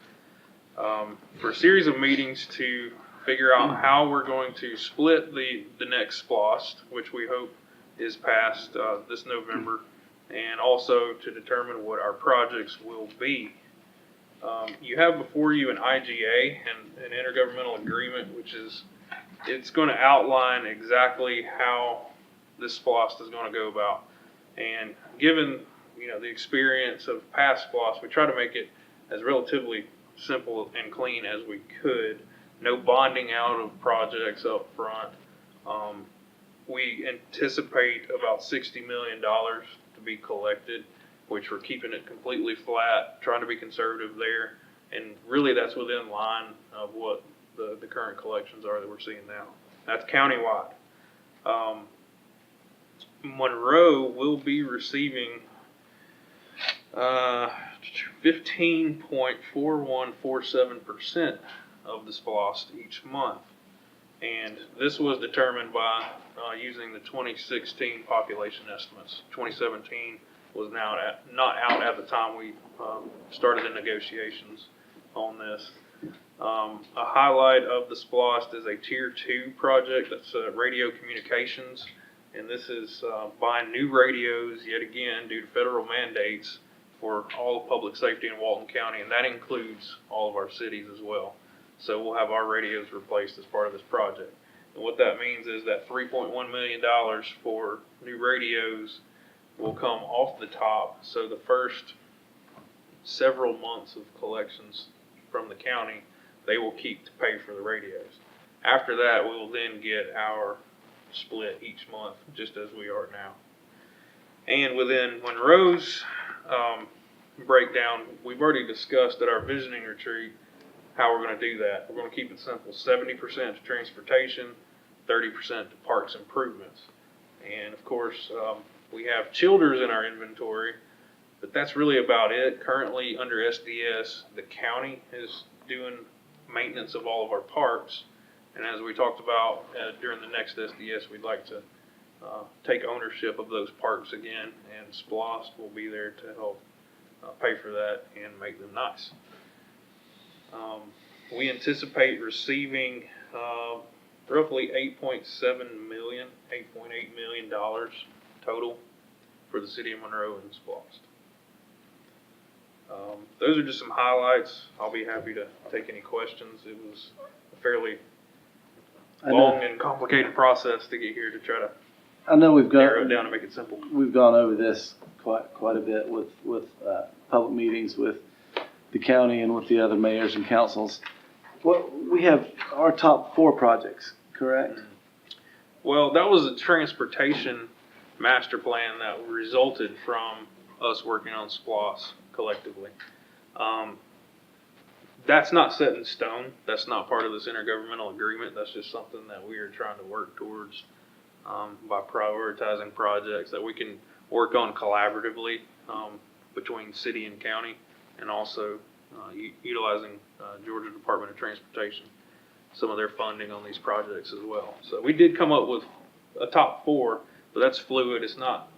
for a series of meetings to figure out how we're going to split the next SPLOST, which we hope is passed this November, and also to determine what our projects will be. You have before you an IGA and an intergovernmental agreement, which is, it's going to outline exactly how this SPLOST is going to go about. And given, the experience of past SPLOST, we try to make it as relatively simple and clean as we could. No bonding out of projects up front. We anticipate about $60 million to be collected, which we're keeping it completely flat, trying to be conservative there. And really that's within line of what the current collections are that we're seeing now. That's countywide. Monroe will be receiving 15.4147% of the SPLOST each month. And this was determined by using the 2016 population estimates. 2017 was not out at the time we started the negotiations on this. A highlight of the SPLOST is a Tier 2 project that's radio communications. And this is buying new radios, yet again, due to federal mandates for all of public safety in Walton County, and that includes all of our cities as well. So we'll have our radios replaced as part of this project. And what that means is that $3.1 million for new radios will come off the top. So the first several months of collections from the county, they will keep to pay for the radios. After that, we will then get our split each month, just as we are now. And within Monroe's breakdown, we've already discussed at our visioning retreat how we're going to do that. We're going to keep it simple: 70% to transportation, 30% to parks improvements. And of course, we have Childers in our inventory, but that's really about it. Currently under SDS, the county is doing maintenance of all of our parks. And as we talked about during the next SDS, we'd like to take ownership of those parks again, and SPLOST will be there to help pay for that and make them nice. We anticipate receiving roughly $8.8 million total for the city of Monroe and SPLOST. Those are just some highlights. I'll be happy to take any questions. It was a fairly long and complicated process to get here to try to narrow it down and make it simple. We've gone over this quite a bit with public meetings with the county and with the other mayors and councils. Well, we have our top 4 projects, correct? Well, that was a transportation master plan that resulted from us working on SPLOST collectively. That's not set in stone. That's not part of this intergovernmental agreement. That's just something that we are trying to work towards by prioritizing projects that we can work on collaboratively between city and county, and also utilizing Georgia Department of Transportation, some of their funding on these projects as well. So we did come up with a top 4, but that's fluid. It's not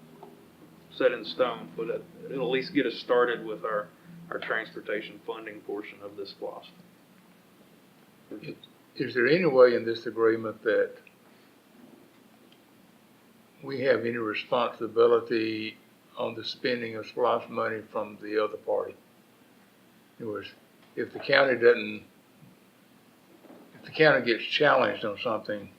set in stone, but it'll at least get us started with our transportation funding portion of this SPLOST. Is there any way in this agreement that we have any responsibility on the spending of SPLOST money from the other party? In other words, if the county gets challenged on something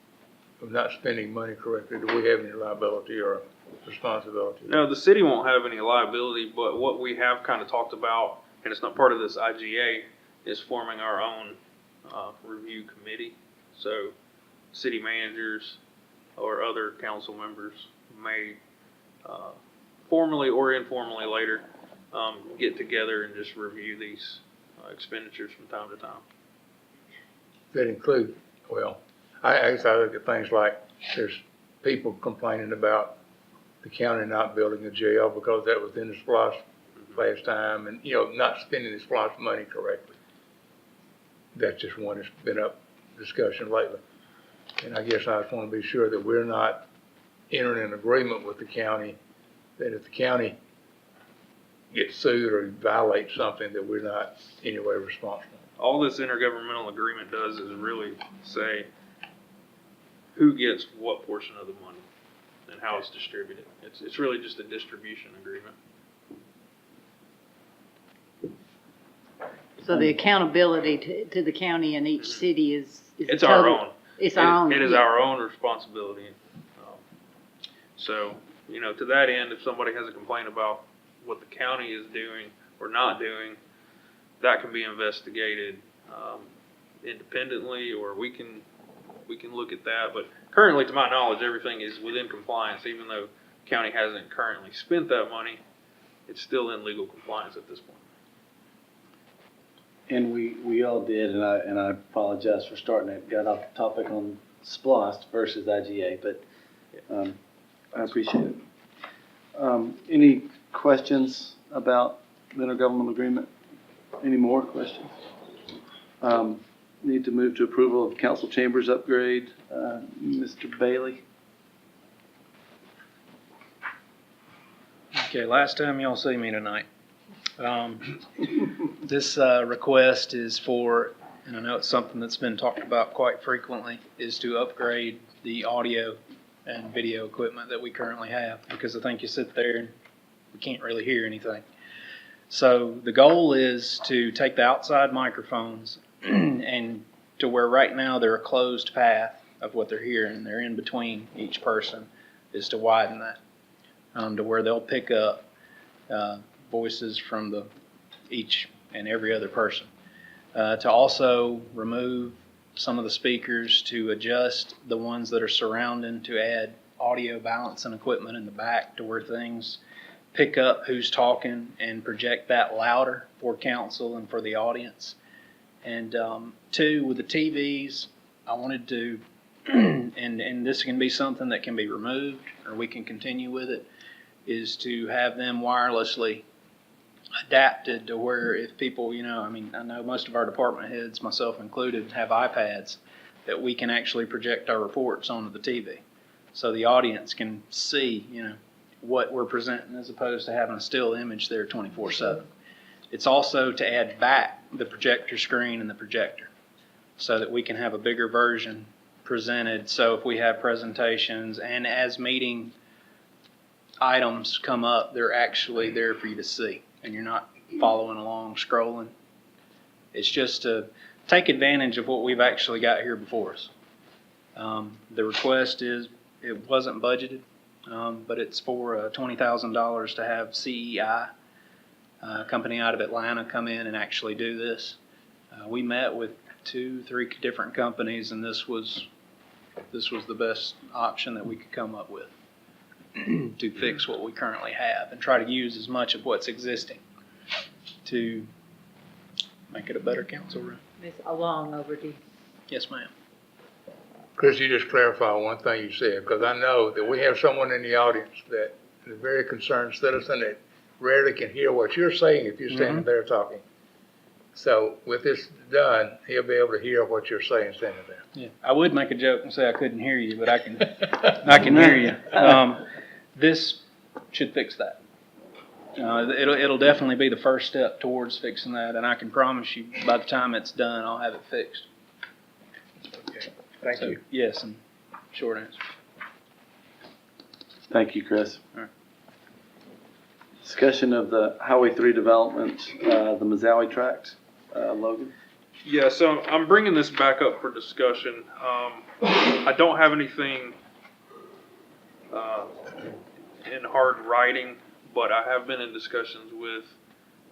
of not spending money correctly, do we have any liability or responsibility? No, the city won't have any liability, but what we have kind of talked about, and it's not part of this IGA, is forming our own review committee. So city managers or other council members may formally or informally later get together and just review these expenditures from time to time. That include, well, I guess I look at things like there's people complaining about the county not building a jail because that was in the SPLOST last time, and, you know, not spending the SPLOST money correctly. That's just one that's been up discussion lately. And I guess I just want to be sure that we're not entering an agreement with the county that if the county gets sued or violates something, that we're not in any way responsible. All this intergovernmental agreement does is really say who gets what portion of the money and how it's distributed. It's really just a distribution agreement. So the accountability to the county and each city is It's our own. It's our own. It is yeah. our own responsibility. So, you know, to that end, if somebody has a complaint about what the county is doing or not doing, that can be investigated independently, or we can look at that. But currently, to my knowledge, everything is within compliance. Even though the county hasn't currently spent that money, it's still in legal compliance at this point. And we all did, and I apologize for starting it, got off the topic on SPLOST versus IGA, but I appreciate it. Any questions about the intergovernmental agreement? Any more questions? Need to move to approval of council chambers upgrade. Mr. Bailey? Okay, last time y'all see me tonight. This request is for, and I know it's something that's been talked about quite frequently, is to upgrade the audio and video equipment that we currently have, because I think you sit there and we can't really hear anything. So the goal is to take the outside microphones and to where right now they're a closed path of what they're hearing, they're in between each person, is to widen that to where they'll pick up voices from each and every other person. To also remove some of the speakers, to adjust the ones that are surrounding, to add audio balance and equipment in the back to where things pick up who's talking and project that louder for council and for the audience. And two, with the TVs, I wanted to, and this can be something that can be removed or we can continue with it, is to have them wirelessly adapted to where if people, you know, I mean, I know most of our department heads, myself included, have iPads that we can actually project our reports onto the TV. So the audience can see, you know, what we're presenting as opposed to having a still image there 24/7. It's also to add back the projector screen and the projector so that we can have a bigger version presented. So if we have presentations and as meeting items come up, they're actually there for you to see and you're not following along, scrolling. It's just to take advantage of what we've actually got here before us. The request is, it wasn't budgeted, but it's for $20,000 to have CEI, a company out of Atlanta, come in and actually do this. We met with 2-3 different companies, and this was the best option that we could come up with to fix what we currently have and try to use as much of what's existing to make it a better council room. It's a long overdue. Yes, ma'am. Chris, you just clarify one thing you said, because I know that we have someone in the audience that is a very concerned citizen that rarely can hear what you're saying if you're standing there talking. So with this done, he'll be able to hear what you're saying standing there. Yeah, I would make a joke and say I couldn't hear you, but I can hear you. This should fix that. It'll definitely be the first step towards fixing that, and I can promise you, by the time it's done, I'll have it fixed. Okay, thank you. Yes, and short answer. Thank you, Chris. All right. Discussion of the Highway 3 development, the Mazaui tract. Logan? Yeah, so I'm bringing this back up for discussion. I don't have anything in hard writing, but I have been in discussions with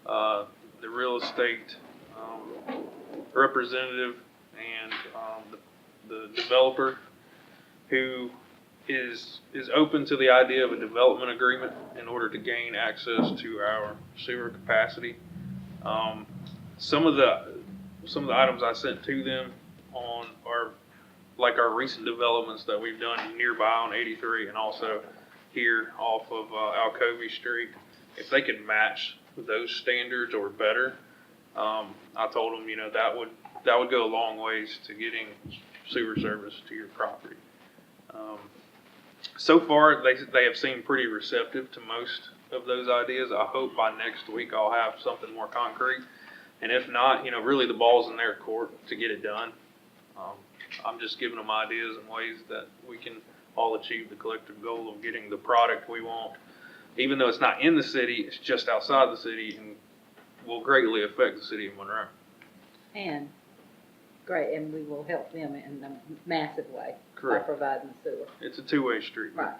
the real estate representative and the developer who is open to the idea of a development agreement in order to gain access to our sewer capacity. Some of the items I sent to them on are like our recent developments that we've done nearby on 83 and also here off of Alcovey Street. If they could match those standards or better, I told them, that would go a long ways to getting sewer service to your property. So far, they have seemed pretty receptive to most of those ideas. I hope by next week I'll have something more concrete. And if not, really the ball's in their court to get it done. I'm just giving them ideas and ways that we can all achieve the collective goal of getting the product we want. Even though it's not in the city, it's just outside the city and will greatly affect the city of Monroe. And great, and we will help them in a massive way. Correct. By providing the sewer. It's a two-way street. Right.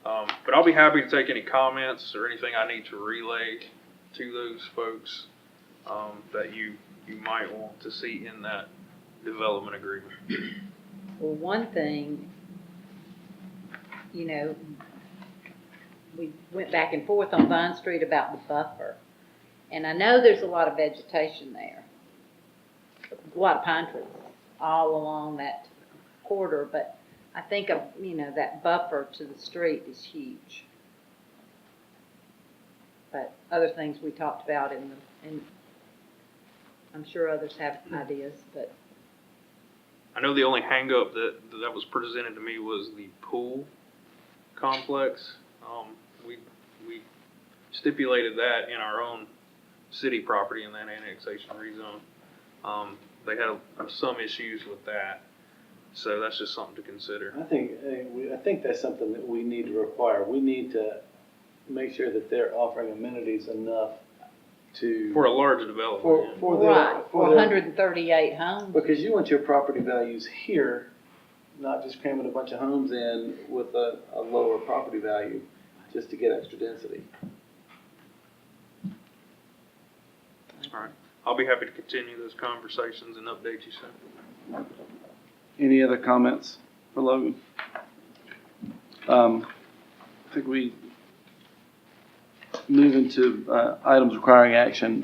But I'll be happy to take any comments or anything I need to relay to those folks that you might want to see in that development agreement. Well, one thing, we went back and forth on Vine Street about the buffer. And I know there's a lot of vegetation there, a lot of pine trees all along that corridor, but I think, that buffer to the street is huge. But other things we talked about and I'm sure others have ideas, but. I know the only hang-up that was presented to me was the pool complex. We stipulated that in our own city property in that annexation rezone. They had some issues with that, so that's just something to consider. I think that's something that we need to require. We need to make sure that they're offering amenities enough to. For a large development. For 138 homes. Because you want your property values here, not just cramming a bunch of homes in with a lower property value just to get extra density. All right. I'll be happy to continue those conversations and update you soon. Any other comments for Logan? I think we move into items requiring action.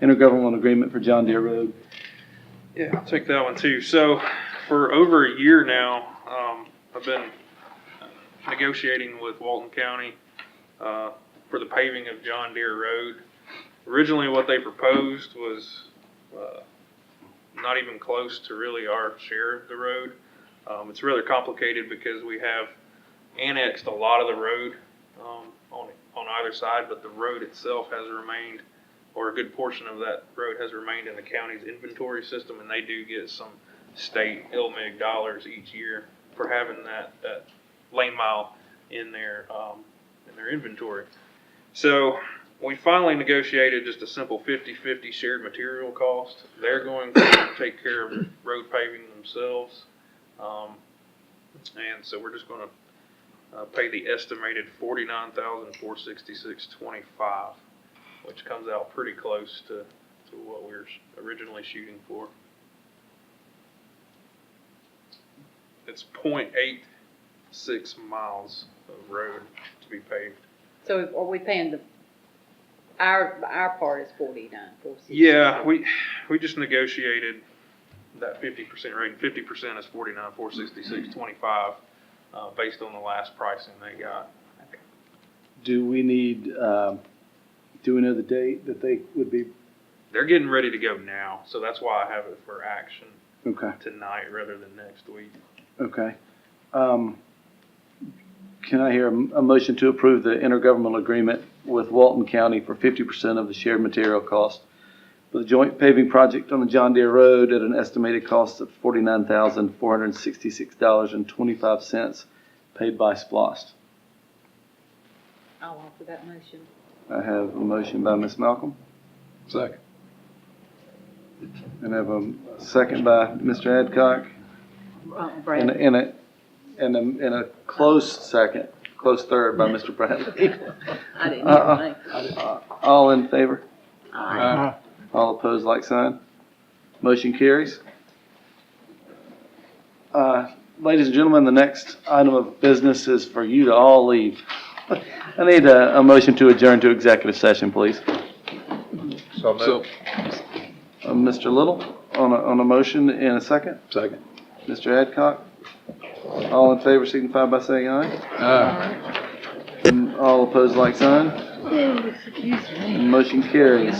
Intergovernmental agreement for John Deere Road. Yeah, I'll take that one too. So for over a year now, I've been negotiating with Walton County for the paving of John Deere Road. Originally what they proposed was not even close to really our share of the road. It's rather complicated because we have annexed a lot of the road on either side, but the road itself has remained, or a good portion of that road has remained in the county's inventory system, and they do get some state LMIG dollars each year for having that lane mile in their inventory. So we finally negotiated just a simple 50-50 shared material cost. They're going to take care of road paving themselves. And so we're just going to pay the estimated $49,466.25, which comes out pretty close to what we were originally shooting for. It's 0.86 miles of road to be paved. So are we paying our part is 49.466? Yeah, we just negotiated that 50% rate, and 50% is 49,466.25, based on the last pricing they got. Do we need Do we know the date that they would be? They're getting ready to go now, so that's why I have it for action Okay, tonight rather than next week. okay. Can I hear a motion to approve the intergovernmental agreement with Walton County for 50% of the shared material cost for the joint paving project on the John Deere Road at an estimated cost of $49,466.25 paid by SPLOST? I'll offer that motion. I have a motion by Ms. Malcolm. Second. And I have a second by Mr. Adcock. Brad. And a close second, close third by Mr. Bradley. I didn't hear me. All in favor? Aye. All opposed, like sign. Motion carries. Ladies and gentlemen, the next item of business is for you to all leave. I need a motion to adjourn to executive session, please. So moved. Mr. Little, on a motion in a second. Second. Mr. Adcock. All in favor signify by saying aye. Aye. And all opposed, like sign. And motion carries.